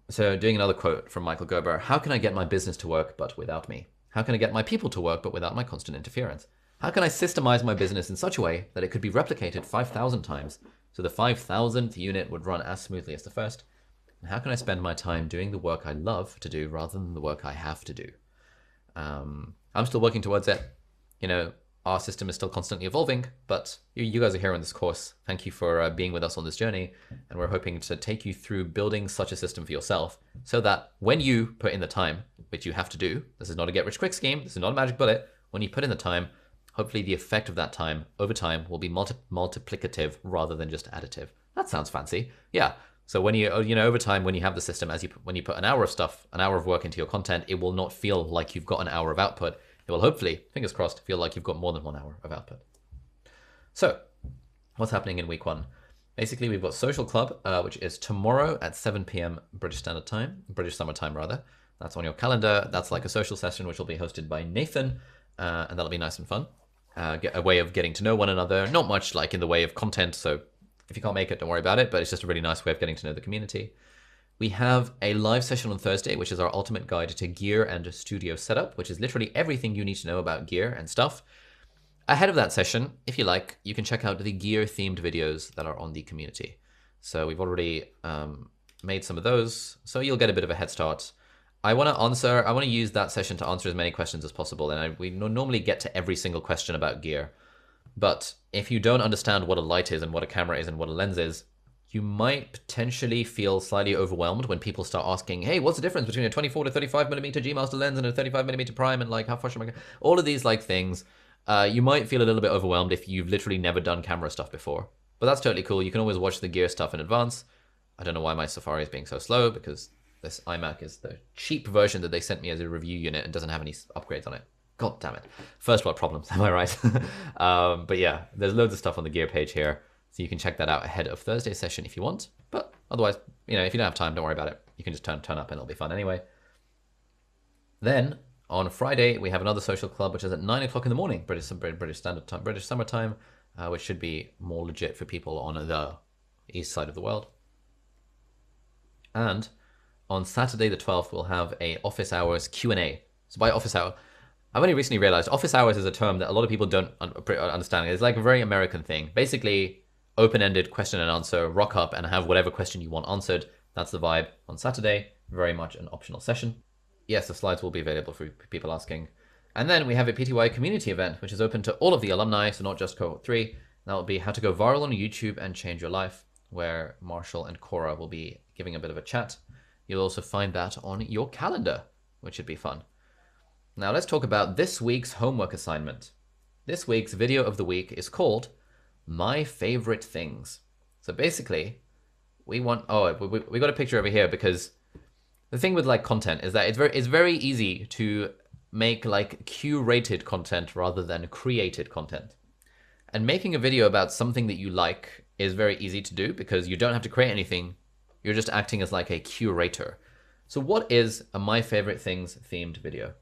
So doing another quote from Michael Gerber: how can I get my business to work but without me? How can I get my people to work but without my constant interference? How can I systemize my business in such a way that it could be replicated 5,000 times, so the 5,000th unit would run as smoothly as the first? And how can I spend my time doing the work I love to do rather than the work I have to do? I'm still working towards it. Our system is still constantly evolving, but you guys are here on this course. Thank you for being with us on this journey. And we're hoping to take you through building such a system for yourself, so that when you put in the time, which you have to do, this is not a get rich quick scheme, this is not a magic bullet. When you put in the time, hopefully the effect of that time over time will be multiplicative rather than just additive. That sounds fancy. Yeah. So when over time, when you have the system, when you put an hour of work into your content, it will not feel like you've got an hour of output. It will hopefully, fingers crossed, feel like you've got more than 1 hour of output. So what's happening in week 1? Basically, we've got Social Club, which is tomorrow at 7 p.m. British Summer Time rather. That's on your calendar. That's like a social session, which will be hosted by Nathan, and that'll be nice and fun. Get a way of getting to know one another. Not much like in the way of content, so if you can't make it, don't worry about it, but it's just a really nice way of getting to know the community. We have a live session on Thursday, which is our ultimate guide to gear and studio setup, which is literally everything you need to know about gear and stuff. Ahead of that session, if you like, you can check out the gear-themed videos that are on the community. So we've already made some of those, so you'll get a bit of a head start. I want to use that session to answer as many questions as possible, and we normally get to every single question about gear. But if you don't understand what a light is and what a camera is and what a lens is, you might potentially feel slightly overwhelmed when people start asking, hey, what's the difference between a 24 to 35mm G Master lens and a 35mm prime, and like how far should I go? All of these like things. You might feel a little bit overwhelmed if you've literally never done camera stuff before, but that's totally cool. You can always watch the gear stuff in advance. I don't know why my Safari is being so slow, because this iMac is the cheap version that they sent me as a review unit and doesn't have any upgrades on it. God damn it. First world problems, am I right? But yeah, there's loads of stuff on the gear page here, so you can check that out ahead of Thursday's session if you want. But otherwise, you know, if you don't have time, don't worry about it. You can just turn up and it'll be fun anyway. Then on Friday, we have another social club, which is at 9 o'clock in the morning, British Standard Time, British Summer Time, which should be more legit for people on the east side of the world. And on Saturday the 12th, we'll have a office hours Q&A. So by office hour, I've only recently realized office hours is a term that a lot of people don't understand. It's like a very American thing. Basically, open-ended question and answer, rock up and have whatever question you want answered. That's the vibe on Saturday. Very much an optional session. Yes, the slides will be available for people asking. And then we have a PTY community event, which is open to all of the alumni, so not just cohort 3. That will be how to go viral on YouTube and change your life, where Marshall and Cora will be giving a bit of a chat. You'll also find that on your calendar, which should be fun. Now let's talk about this week's homework assignment. This week's video of the week is called My Favorite Things. So basically, we got a picture over here because the thing with like content is that it's very easy to make like curated content rather than created content. And making a video about something that you like is very easy to do because you don't have to create anything. You're just acting as like a curator. So what is a My Favorite Things themed video?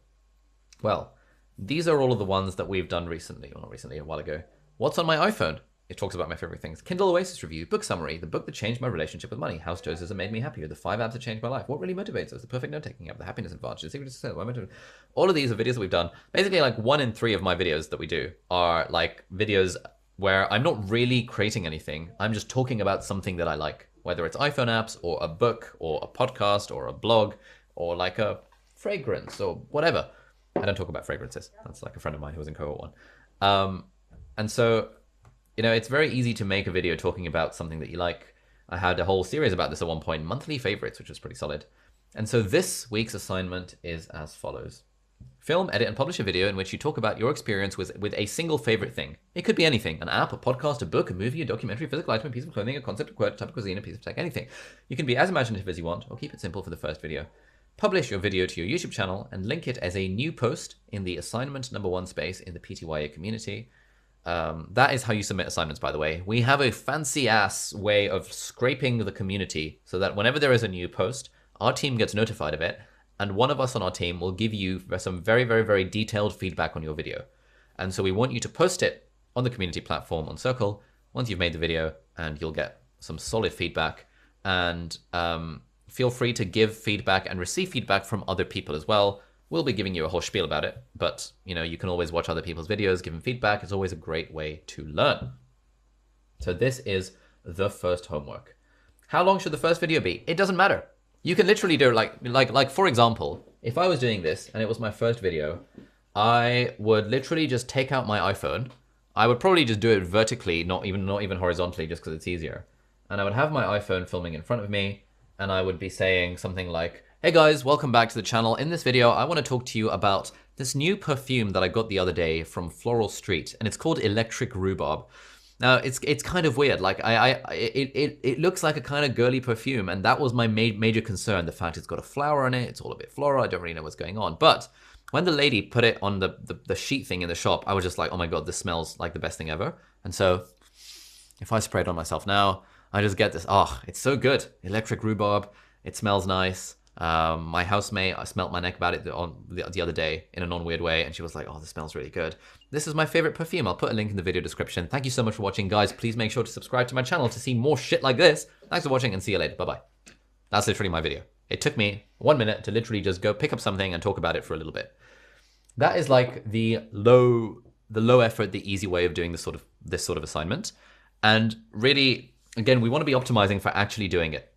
Well, these are all of the ones that we've done recently, well, not recently, a while ago. What's on my iPhone? It talks about my favorite things. Kindle Oasis review, book summary, the book that changed my relationship with money, house choices that made me happier, the 5 apps that changed my life, what really motivates us, the perfect note-taking app, the happiness advantage, the secret to success, all of these are videos that we've done. Basically, like 1 in 3 of my videos that we do are like videos where I'm not really creating anything. I'm just talking about something that I like, whether it's iPhone apps or a book or a podcast or a blog or like a fragrance or whatever. I don't talk about fragrances. That's like a friend of mine who was in cohort 1. And so, you know, it's very easy to make a video talking about something that you like. I had a whole series about this at one point, monthly favorites, which was pretty solid. And so this week's assignment is as follows. Film, edit, and publish a video in which you talk about your experience with a single favorite thing. It could be anything, an app, a podcast, a book, a movie, a documentary, a physical item, a piece of clothing, a concept, a quote, a type of cuisine, a piece of tech, anything. You can be as imaginative as you want, or keep it simple for the first video. Publish your video to your YouTube channel and link it as a new post in the assignment number 1 space in the PTYA community. That is how you submit assignments, by the way. We have a fancy ass way of scraping the community so that whenever there is a new post, our team gets notified of it, and one of us on our team will give you some very, very, very detailed feedback on your video. And so we want you to post it on the community platform on Circle once you've made the video, and you'll get some solid feedback. And feel free to give feedback and receive feedback from other people as well. We'll be giving you a whole spiel about it, but you know, you can always watch other people's videos, give them feedback. It's always a great way to learn. So this is the first homework. How long should the first video be? It doesn't matter. You can literally do like for example, if I was doing this and it was my first video, I would literally just take out my iPhone. I would probably just do it vertically, not even horizontally, just because it's easier. And I would have my iPhone filming in front of me, and I would be saying something like, hey guys, welcome back to the channel. In this video, I want to talk to you about this new perfume that I got the other day from Floral Street, and it's called Electric Rhubarb. Now, it's kind of weird. Like, it looks like a kind of girly perfume, and that was my major concern. The fact it's got a flower on it, it's all a bit floral. I don't really know what's going on. But when the lady put it on the sheet thing in the shop, I was just like, oh my God, this smells like the best thing ever. And so if I spray it on myself now, I just get this, oh, it's so good. Electric Rhubarb, it smells nice. My housemate, I smelt my neck about it the other day in a non-weird way, and she was like, oh, this smells really good. This is my favorite perfume. I'll put a link in the video description. Thank you so much for watching, guys. Please make sure to subscribe to my channel to see more shit like this. Thanks for watching, and see you later. Bye-bye. That's literally my video. It took me 1 minute to literally just go pick up something and talk about it for a little bit. That is like the low effort, the easy way of doing this sort of assignment. And really, again, we want to be optimizing for actually doing it.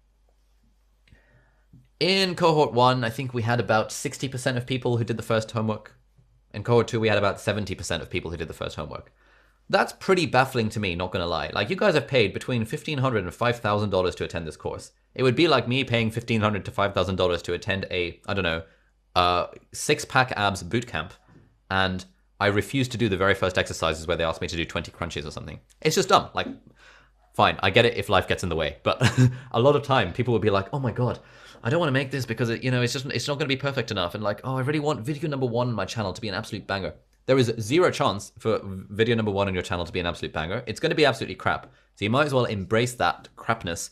In cohort 1, I think we had about 60% of people who did the first homework. In cohort 2, we had about 70% of people who did the first homework. That's pretty baffling to me, not gonna lie. Like, you guys have paid between $1,500 and $5,000 to attend this course. It would be like me paying $1,500 to $5,000 to attend a, I don't know, 6-pack abs bootcamp, and I refuse to do the very first exercises where they ask me to do 20 crunches or something. It's just dumb. Like, fine, I get it if life gets in the way, but a lot of time people will be like, oh my God, I don't want to make this because it's not going to be perfect enough. And like, oh, I really want video number 1 on my channel to be an absolute banger. There is zero chance for video number 1 on your channel to be an absolute banger. It's going to be absolutely crap. So you might as well embrace that crapness.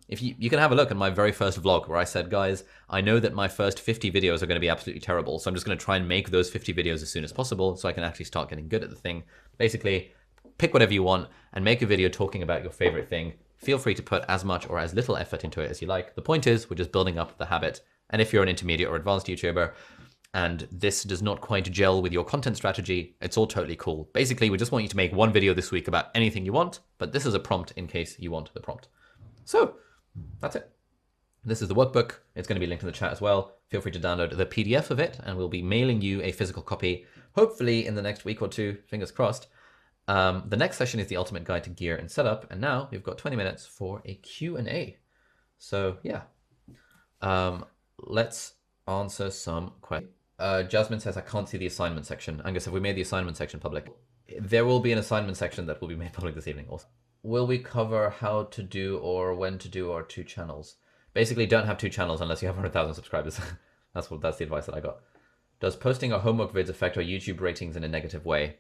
If you can have a look at my very first vlog where I said, guys, I know that my first 50 videos are going to be absolutely terrible. So I'm just going to try and make those 50 videos as soon as possible so I can actually start getting good at the thing. Basically, pick whatever you want and make a video talking about your favorite thing. Feel free to put as much or as little effort into it as you like. The point is, we're just building up the habit. And if you're an intermediate or advanced YouTuber and this does not quite gel with your content strategy, it's all totally cool. Basically, we just want you to make 1 video this week about anything you want, but this is a prompt in case you want the prompt. So that's it. This is the workbook. It's going to be linked in the chat as well. Feel free to download the PDF of it and we'll be mailing you a physical copy, hopefully in the next week or 2, fingers crossed. The next session is the ultimate guide to gear and setup. And now we've got 20 minutes for a Q&A. So yeah, let's answer some questions. Jasmine says, I can't see the assignment section. Angus, have we made the assignment section public? There will be an assignment section that will be made public this evening also. Will we cover how to do or when to do our 2 channels? Basically, don't have 2 channels unless you have 100,000 subscribers. That's the advice that I got. Does posting our homework vids affect our YouTube ratings in a negative way?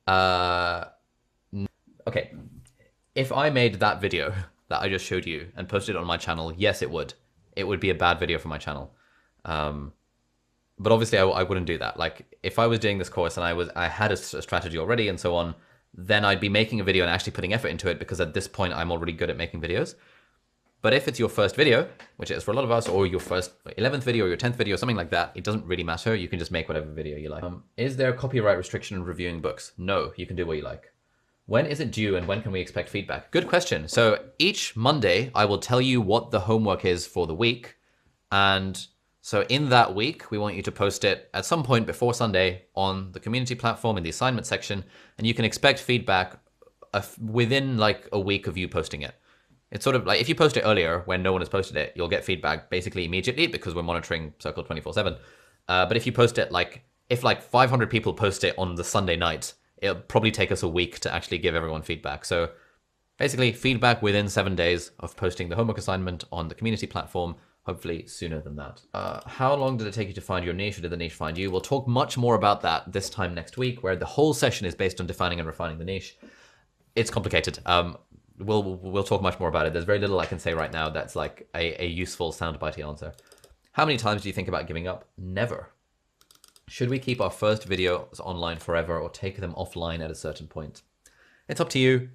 Okay. If I made that video that I just showed you and posted it on my channel, yes, it would. It would be a bad video for my channel. But obviously I wouldn't do that. Like if I was doing this course and I had a strategy already and so on, then I'd be making a video and actually putting effort into it because at this point I'm already good at making videos. But if it's your first video, which it is for a lot of us, or your first 11th video or your 10th video, something like that, it doesn't really matter. You can just make whatever video you like. Is there a copyright restriction in reviewing books? No, you can do what you like. When is it due and when can we expect feedback? Good question. So each Monday, I will tell you what the homework is for the week. And so in that week, we want you to post it at some point before Sunday on the community platform in the assignment section. And you can expect feedback within like a week of you posting it. It's sort of like if you post it earlier when no one has posted it, you'll get feedback basically immediately because we're monitoring Circle 24/7. But if you post it if 500 people post it on the Sunday night, it'll probably take us a week to actually give everyone feedback. So basically feedback within 7 days of posting the homework assignment on the community platform, hopefully sooner than that. How long did it take you to find your niche or did the niche find you? We'll talk much more about that this time next week where the whole session is based on defining and refining the niche. It's complicated. We'll talk much more about it. There's very little I can say right now that's like a useful soundbitey answer. How many times do you think about giving up? Never. Should we keep our first videos online forever or take them offline at a certain point? It's up to you.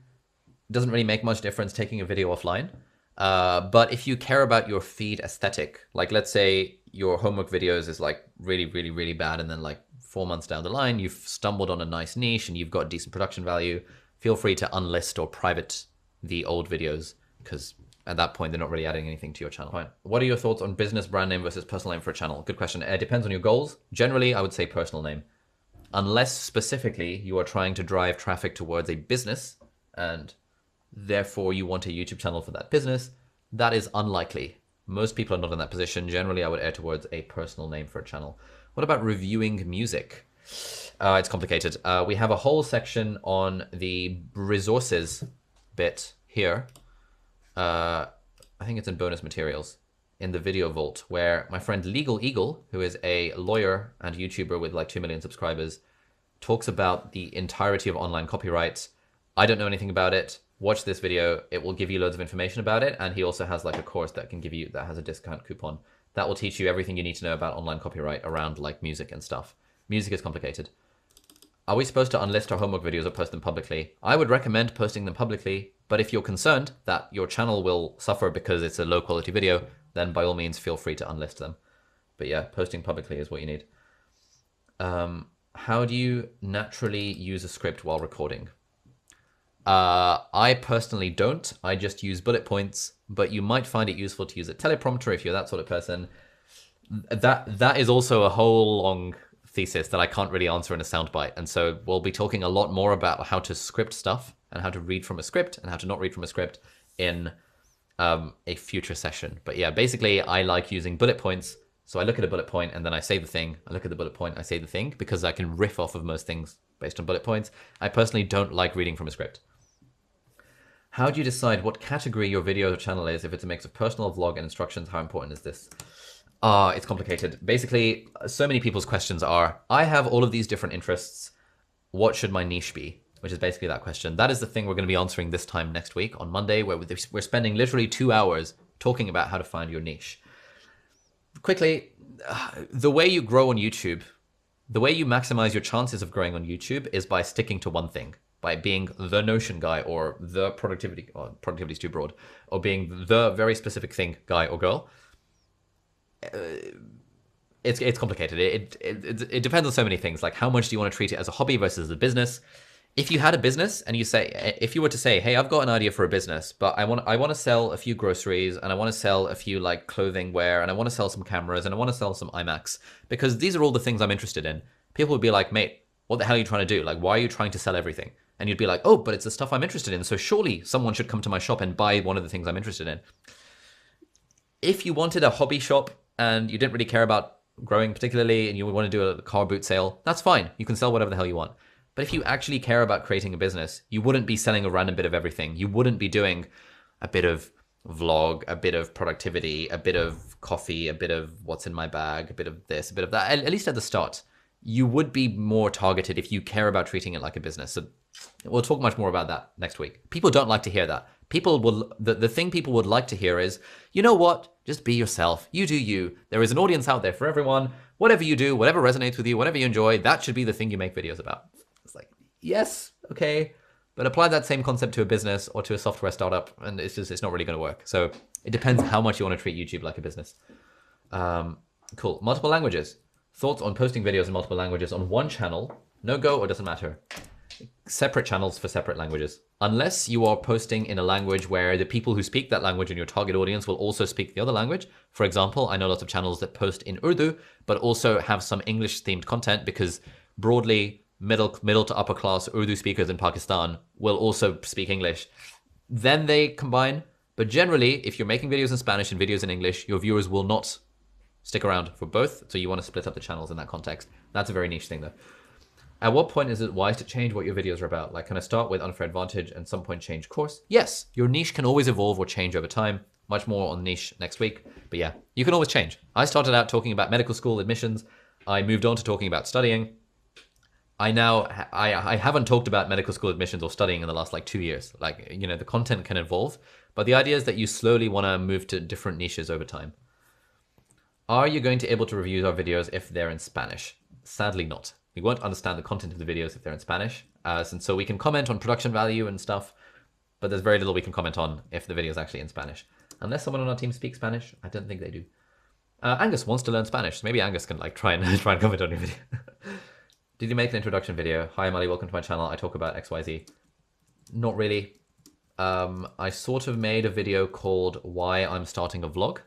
It doesn't really make much difference taking a video offline. But if you care about your feed aesthetic, like let's say your homework videos is like really, really, really bad and then like 4 months down the line, you've stumbled on a nice niche and you've got decent production value, feel free to unlist or private the old videos because at that point they're not really adding anything to your channel. Fine. What are your thoughts on business brand name versus personal name for a channel? Good question. It depends on your goals. Generally, I would say personal name. Unless specifically you are trying to drive traffic towards a business and therefore you want a YouTube channel for that business, that is unlikely. Most people are not in that position. Generally, I would err towards a personal name for a channel. What about reviewing music? It's complicated. We have a whole section on the resources bit here. I think it's in bonus materials in the video vault where my friend Legal Eagle, who is a lawyer and YouTuber with like 2 million subscribers, talks about the entirety of online copyright. I don't know anything about it. Watch this video. It will give you loads of information about it. And he also has like a course that can give you, that has a discount coupon that will teach you everything you need to know about online copyright around like music and stuff. Music is complicated. Are we supposed to unlist our homework videos or post them publicly? I would recommend posting them publicly, but if you're concerned that your channel will suffer because it's a low quality video, then by all means feel free to unlist them. But yeah, posting publicly is what you need. How do you naturally use a script while recording? I personally don't. I just use bullet points, but you might find it useful to use a teleprompter if you're that sort of person. That is also a whole long thesis that I can't really answer in a soundbite. And so we'll be talking a lot more about how to script stuff and how to read from a script and how to not read from a script in a future session. But yeah, basically I like using bullet points So I look at a bullet point and then I say the thing. I look at the bullet point, I say the thing, because I can riff off of most things based on bullet points. I personally don't like reading from a script. How do you decide what category your video channel is? If it's a mix of personal, vlog, and instructions, how important is this? It's complicated. Basically, so many people's questions are, I have all of these different interests. What should my niche be? Which is basically that question. That is the thing we're going to be answering this time next week on Monday, where we're spending literally 2 hours talking about how to find your niche. Quickly, the way you grow on YouTube, the way you maximize your chances of growing on YouTube is by sticking to one thing, by being the Notion guy or the productivity is too broad, or being the very specific thing guy or girl. It's complicated. It depends on so many things. Like, how much do you want to treat it as a hobby versus a business? If you had a business and if you were to say, hey, I've got an idea for a business, but I want to sell a few groceries and I want to sell a few like clothing wear and I want to sell some cameras and I want to sell some iMacs because these are all the things I'm interested in. People would be like, mate, what the hell are you trying to do? Like, why are you trying to sell everything? And you'd be like, oh, but it's the stuff I'm interested in. So surely someone should come to my shop and buy one of the things I'm interested in. If you wanted a hobby shop and you didn't really care about growing particularly and you want to do a car boot sale, that's fine. You can sell whatever the hell you want. But if you actually care about creating a business, you wouldn't be selling a random bit of everything. You wouldn't be doing a bit of vlog, a bit of productivity, a bit of coffee, a bit of what's in my bag, a bit of this, a bit of that. At least at the start, you would be more targeted if you care about treating it like a business. So we'll talk much more about that next week. People don't like to hear that. People will, the thing people would like to hear is, you know what? Just be yourself. You do you. There is an audience out there for everyone. Whatever you do, whatever resonates with you, whatever you enjoy, that should be the thing you make videos about. It's like, yes, okay, but apply that same concept to a business or to a software startup, and it's not really going to work. So it depends how much you want to treat YouTube like a business. Cool. Multiple languages. Thoughts on posting videos in multiple languages on one channel? No go or doesn't matter? Separate channels for separate languages. Unless you are posting in a language where the people who speak that language in your target audience will also speak the other language. For example, I know lots of channels that post in Urdu, but also have some English themed content because broadly middle to upper class Urdu speakers in Pakistan will also speak English. Then they combine. But generally, if you're making videos in Spanish and videos in English, your viewers will not stick around for both. So you want to split up the channels in that context. That's a very niche thing though. At what point is it wise to change what your videos are about? Like, can I start with unfair advantage and some point change course? Yes, your niche can always evolve or change over time. Much more on niche next week. But yeah, you can always change. I started out talking about medical school admissions. I moved on to talking about studying. I haven't talked about medical school admissions or studying in the last like 2 years. Like, you know, the content can evolve, but the idea is that you slowly want to move to different niches over time. Are you going to be able to review our videos if they're in Spanish? Sadly not. We won't understand the content of the videos if they're in Spanish. And so we can comment on production value and stuff, but there's very little we can comment on if the video is actually in Spanish. Unless someone on our team speaks Spanish, I don't think they do. Angus wants to learn Spanish, so maybe Angus can like try and comment on your video. Did you make an introduction video? Hi, Mali, welcome to my channel. I talk about XYZ. Not really. I sort of made a video called Why I'm Starting a Vlog,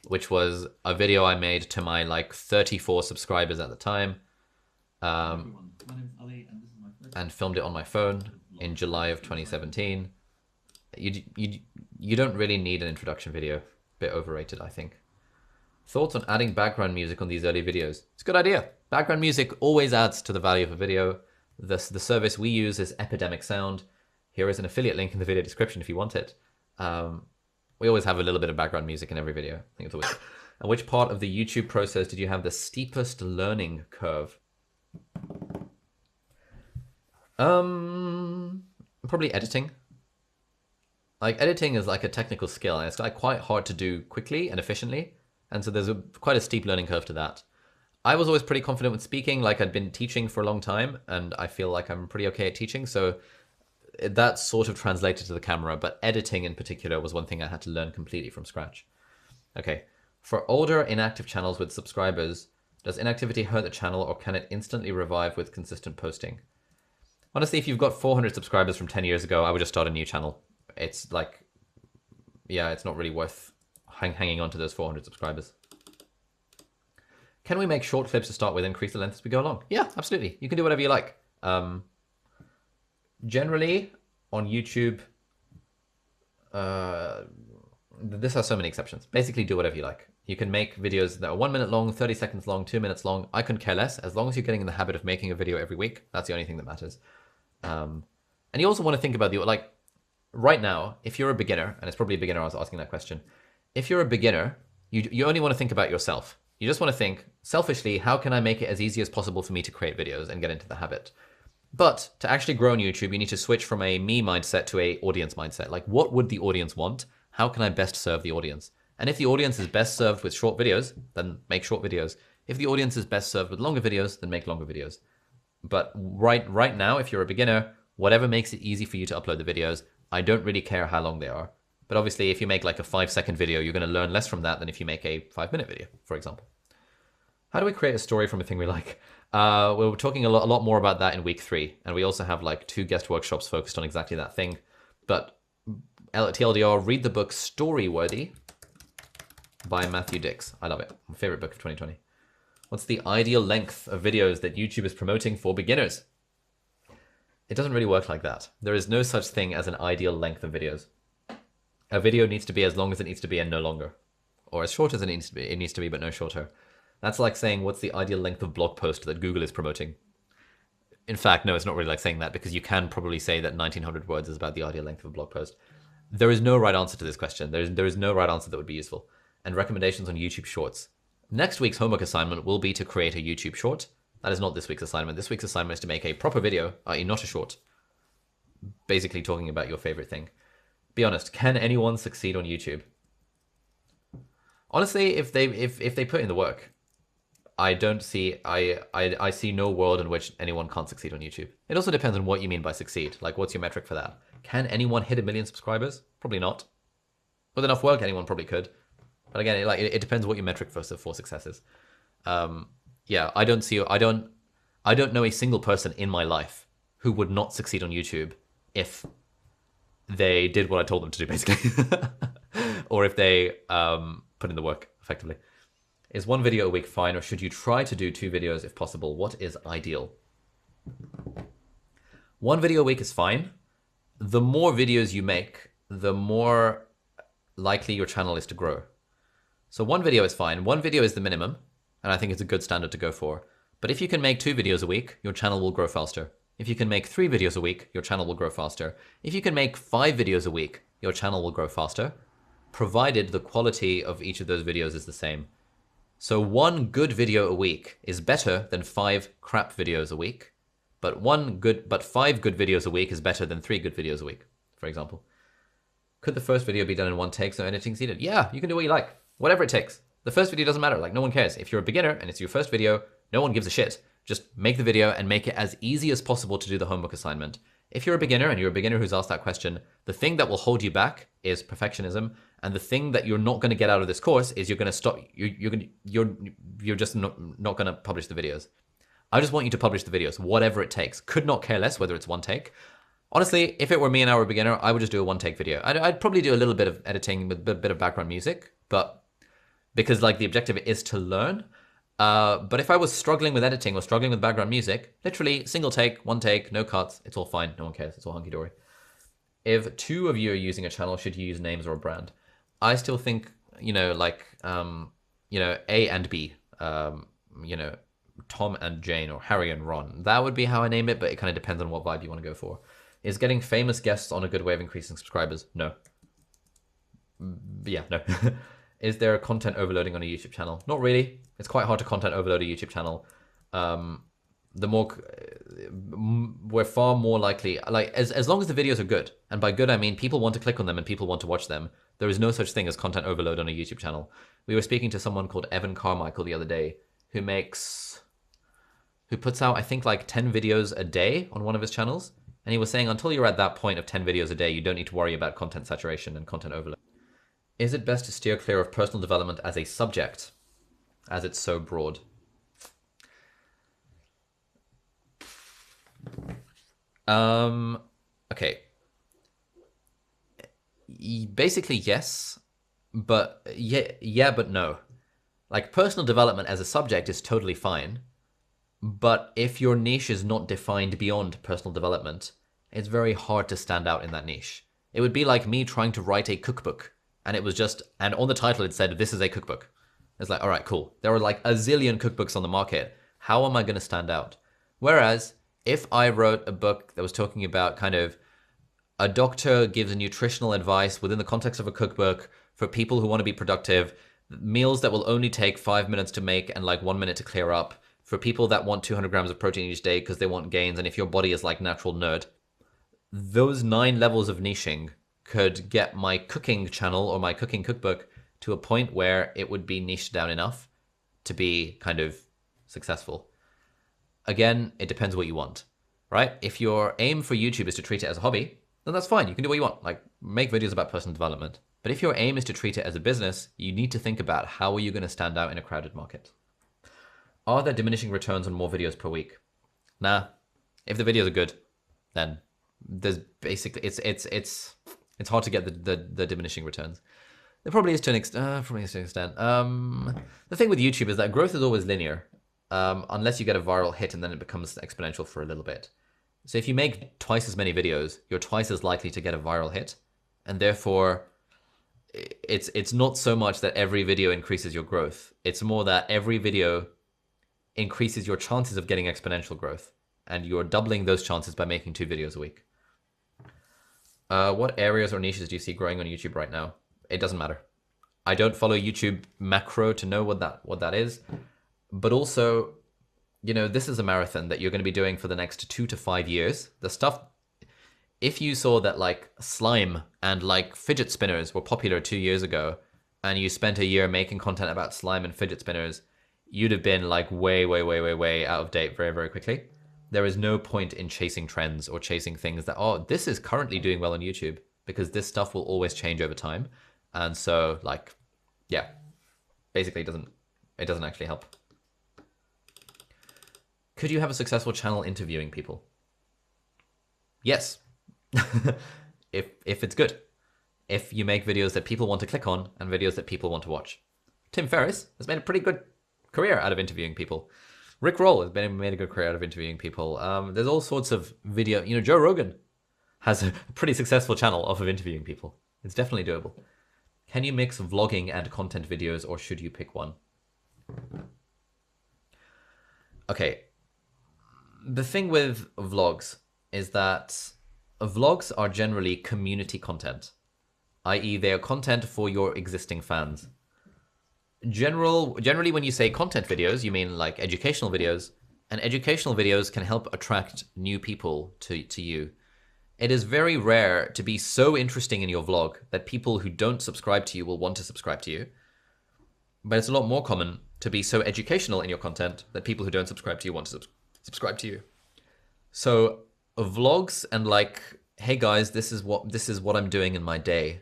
which was a video I made to my like 34 subscribers at the time. My name is Ali, and this is my first. And filmed it on my phone in July of 2017. You don't really need an introduction video. Bit overrated, I think. Thoughts on adding background music on these early videos? It's a good idea. Background music always adds to the value of a video. The service we use is Epidemic Sound. Here is an affiliate link in the video description if you want it. We always have a little bit of background music in every video. I think it's always. And which part of the YouTube process did you have the steepest learning curve? Probably editing. Like, editing is like a technical skill, and it's like quite hard to do quickly and efficiently. And so there's quite a steep learning curve to that. I was always pretty confident with speaking. Like, I'd been teaching for a long time, and I feel like I'm pretty okay at teaching. So that sort of translated to the camera, but editing in particular was one thing I had to learn completely from scratch. Okay, for older inactive channels with subscribers, does inactivity hurt the channel or can it instantly revive with consistent posting? Honestly, if you've got 400 subscribers from 10 years ago, I would just start a new channel. It's like, yeah, it's not really worth hanging on to those 400 subscribers. Can we make short clips to start with, increase the length as we go along? Yeah, absolutely. You can do whatever you like. Generally, on YouTube, this has so many exceptions. Basically, do whatever you like. You can make videos that are 1 minute long, 30 seconds long, 2 minutes long. I couldn't care less. As long as you're getting in the habit of making a video every week, that's the only thing that matters. And you also want to think about like, right now, if you're a beginner, and it's probably a beginner I was asking that question, if you're a beginner, you only want to think about yourself. You just want to think, selfishly, how can I make it as easy as possible for me to create videos and get into the habit? But to actually grow on YouTube, you need to switch from a me mindset to a audience mindset. Like, what would the audience want? How can I best serve the audience? And if the audience is best served with short videos, then make short videos. If the audience is best served with longer videos, then make longer videos. But right now, if you're a beginner, whatever makes it easy for you to upload the videos, I don't really care how long they are. But obviously, if you make like a 5-second video, you're going to learn less from that than if you make a 5-minute video, for example. How do we create a story from a thing we like? We're talking a lot more about that in week 3. And we also have like 2 guest workshops focused on exactly that thing. But TLDR, read the book Storyworthy by Matthew Dix. I love it. My favorite book of 2020. What's the ideal length of videos that YouTube is promoting for beginners? It doesn't really work like that. There is no such thing as an ideal length of videos. A video needs to be as long as it needs to be and no longer. Or as short as it needs to be, but no shorter. That's like saying, what's the ideal length of blog post that Google is promoting? In fact, no, it's not really like saying that, because you can probably say that 1900 words is about the ideal length of a blog post. There is no right answer to this question. There is no right answer that would be useful. And recommendations on YouTube Shorts. Next week's homework assignment will be to create a YouTube short. That is not this week's assignment. This week's assignment is to make a proper video, i.e. not a short. Basically talking about your favorite thing. Be honest, can anyone succeed on YouTube? Honestly, if they put in the work, I don't see, I see no world in which anyone can't succeed on YouTube. It also depends on what you mean by succeed. Like, what's your metric for that? Can anyone hit 1 million subscribers? Probably not. With enough work, anyone probably could. But again, it depends what your metric for success is. Yeah, I don't know a single person in my life who would not succeed on YouTube if they did what I told them to do, basically. Or if they put in the work, effectively. Is 1 video a week fine, or should you try to do 2 videos if possible? What is ideal? 1 video a week is fine. The more videos you make, the more likely your channel is to grow. So 1 video is fine. 1 video is the minimum, and I think it's a good standard to go for. But if you can make 2 videos a week, your channel will grow faster. If you can make 3 videos a week, your channel will grow faster. If you can make 5 videos a week, your channel will grow faster, provided the quality of each of those videos is the same. So 1 good video a week is better than 5 crap videos a week, but 5 good videos a week is better than 3 good videos a week, for example. Could the first video be done in 1 take so editing's needed? Yeah, you can do what you like. Whatever it takes. The first video doesn't matter. Like, no one cares. If you're a beginner and it's your first video, no one gives a shit. Just make the video and make it as easy as possible to do the homework assignment. If you're a beginner and you're a beginner who's asked that question, the thing that will hold you back is perfectionism. And the thing that you're not going to get out of this course is you're going to stop. You're just not going to publish the videos. I just want you to publish the videos, whatever it takes. Could not care less whether it's 1 take. Honestly, if it were me and I were a beginner, I would just do a 1 take video. I'd probably do a little bit of editing with a bit of background music, but because like the objective is to learn. But if I was struggling with editing or struggling with background music, literally single take, 1 take, no cuts, it's all fine. No one cares. It's all hunky-dory. If 2 of you are using a channel, should you use names or a brand? I still think, like, A and B, Tom and Jane, or Harry and Ron. That would be how I name it, but it kind of depends on what vibe you want to go for. Is getting famous guests on a good way of increasing subscribers? No. Yeah, no. Is there content overloading on a YouTube channel? Not really. It's quite hard to content overload a YouTube channel. We're far more likely, like, as long as the videos are good, and by good I mean people want to click on them and people want to watch them, there is no such thing as content overload on a YouTube channel. We were speaking to someone called Evan Carmichael the other day, who puts out, I think, like 10 videos a day on one of his channels, and he was saying until you're at that point of 10 videos a day, you don't need to worry about content saturation and content overload. Is it best to steer clear of personal development as a subject, as it's so broad? Okay. Basically, yes, but yeah, but no. Like, personal development as a subject is totally fine, but if your niche is not defined beyond personal development, it's very hard to stand out in that niche. It would be like me trying to write a cookbook and it was just, and on the title it said, this is a cookbook. It's like, all right, cool. There are like a zillion cookbooks on the market. How am I going to stand out? Whereas if I wrote a book that was talking about kind of a doctor gives a nutritional advice within the context of a cookbook for people who want to be productive, meals that will only take 5 minutes to make and like 1 minute to clear up, for people that want 200 grams of protein each day because they want gains, and if your body is like natural nerd, those 9 levels of niching could get my cooking channel or my cooking cookbook to a point where it would be niched down enough to be kind of successful. Again, it depends what you want, right? If your aim for YouTube is to treat it as a hobby, then that's fine. You can do what you want, like make videos about personal development. But if your aim is to treat it as a business, you need to think about how are you going to stand out in a crowded market. Are there diminishing returns on more videos per week? Nah. If the videos are good, then there's basically it's hard to get the diminishing returns. There probably is to an extent. The thing with YouTube is that growth is always linear, unless you get a viral hit and then it becomes exponential for a little bit. So if you make twice as many videos, you're twice as likely to get a viral hit, and therefore it's not so much that every video increases your growth. It's more that every video increases your chances of getting exponential growth, and you're doubling those chances by making 2 videos a week. What areas or niches do you see growing on YouTube right now? It doesn't matter. I don't follow YouTube macro to know what that is, but also, you know, this is a marathon that you're going to be doing for the next 2 to 5 years. The stuff, if you saw that like slime and like fidget spinners were popular 2 years ago, and you spent a year making content about slime and fidget spinners, you'd have been like way out of date very quickly. There is no point in chasing trends or chasing things that, oh, this is currently doing well on YouTube, because this stuff will always change over time. And so like, yeah, basically it doesn't actually help. Could you have a successful channel interviewing people? Yes. if it's good. If you make videos that people want to click on and videos that people want to watch. Tim Ferriss has made a pretty good career out of interviewing people. Rick Roll has made a good career out of interviewing people. There's all sorts of video. You know, Joe Rogan has a pretty successful channel off of interviewing people. It's definitely doable. Can you mix vlogging and content videos, or should you pick one? Okay. The thing with vlogs is that vlogs are generally community content, i.e. they are content for your existing fans. Generally, when you say content videos, you mean like educational videos, and educational videos can help attract new people to you. It is very rare to be so interesting in your vlog that people who don't subscribe to you will want to subscribe to you. But it's a lot more common to be so educational in your content that people who don't subscribe to you want to subscribe to you. So vlogs and like, hey guys, this is what I'm doing in my day.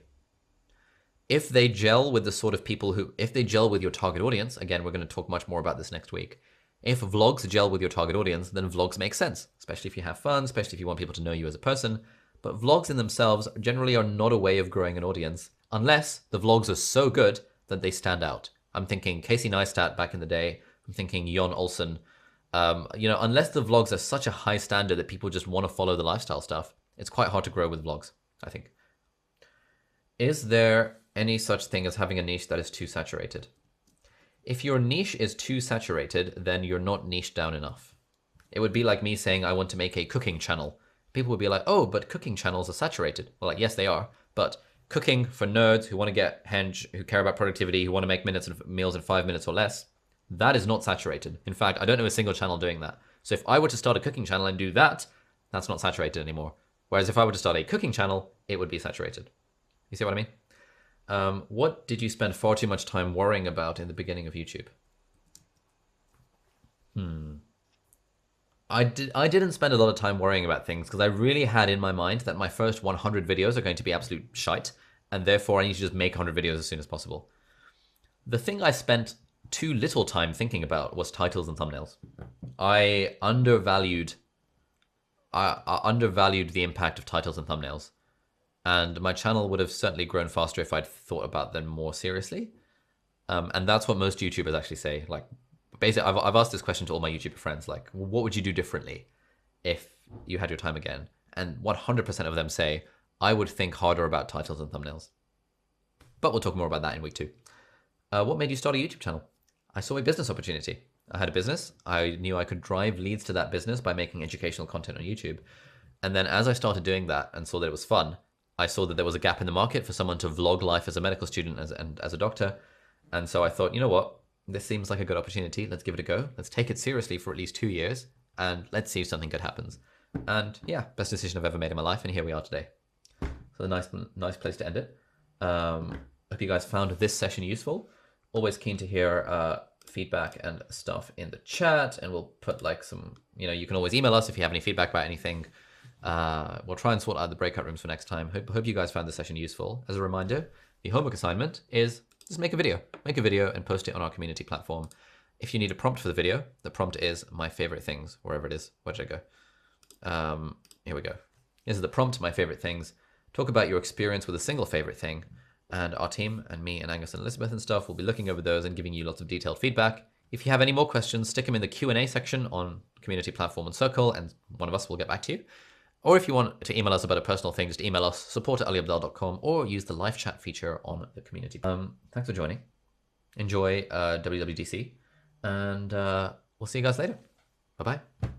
If they gel with the sort of people if they gel with your target audience, again, we're going to talk much more about this next week. If vlogs gel with your target audience, then vlogs make sense, especially if you have fun, especially if you want people to know you as a person. But vlogs in themselves generally are not a way of growing an audience, unless the vlogs are so good that they stand out. I'm thinking Casey Neistat back in the day. I'm thinking Jon Olsen. You know, unless the vlogs are such a high standard that people just want to follow the lifestyle stuff, it's quite hard to grow with vlogs, I think. Is there any such thing as having a niche that is too saturated? If your niche is too saturated, then you're not niched down enough. It would be like me saying I want to make a cooking channel. People would be like, oh, but cooking channels are saturated. Well, like, yes, they are. But cooking for nerds who want to get henge, who care about productivity, who want to make meals in 5 minutes or less, that is not saturated. In fact, I don't know a single channel doing that. So if I were to start a cooking channel and do that, that's not saturated anymore. Whereas if I were to start a cooking channel, it would be saturated. You see what I mean? What did you spend far too much time worrying about in the beginning of YouTube? I didn't spend a lot of time worrying about things because I really had in my mind that my first 100 videos are going to be absolute shite, and therefore I need to just make 100 videos as soon as possible. The thing I spent too little time thinking about was titles and thumbnails. I undervalued the impact of titles and thumbnails. And my channel would have certainly grown faster if I'd thought about them more seriously. And that's what most YouTubers actually say. Like, basically, I've asked this question to all my YouTuber friends, like, what would you do differently if you had your time again? And 100% of them say, I would think harder about titles and thumbnails. But we'll talk more about that in week 2. What made you start a YouTube channel? I saw a business opportunity. I had a business. I knew I could drive leads to that business by making educational content on YouTube. And then as I started doing that and saw that it was fun, I saw that there was a gap in the market for someone to vlog life as a medical student and as a doctor. And so I thought, you know what? This seems like a good opportunity. Let's give it a go. Let's take it seriously for at least 2 years and let's see if something good happens. And yeah, best decision I've ever made in my life. And here we are today. So a nice place to end it. Hope you guys found this session useful. Always keen to hear feedback and stuff in the chat, and we'll put like some, you can always email us if you have any feedback about anything. We'll try and sort out the breakout rooms for next time. Hope you guys found this session useful. As a reminder, the homework assignment is just make a video and post it on our community platform. If you need a prompt for the video, the prompt is my favorite things, wherever it is. Where did I go? Here we go. This is the prompt, my favorite things. Talk about your experience with a single favorite thing. And our team and me and Angus and Elizabeth and stuff will be looking over those and giving you lots of detailed feedback. If you have any more questions, stick them in the Q&A section on community platform and Circle, and one of us will get back to you. Or if you want to email us about a personal thing, just email us, support@aliabdal.com, or use the live chat feature on the community. Thanks for joining. Enjoy WWDC, and we'll see you guys later. Bye-bye.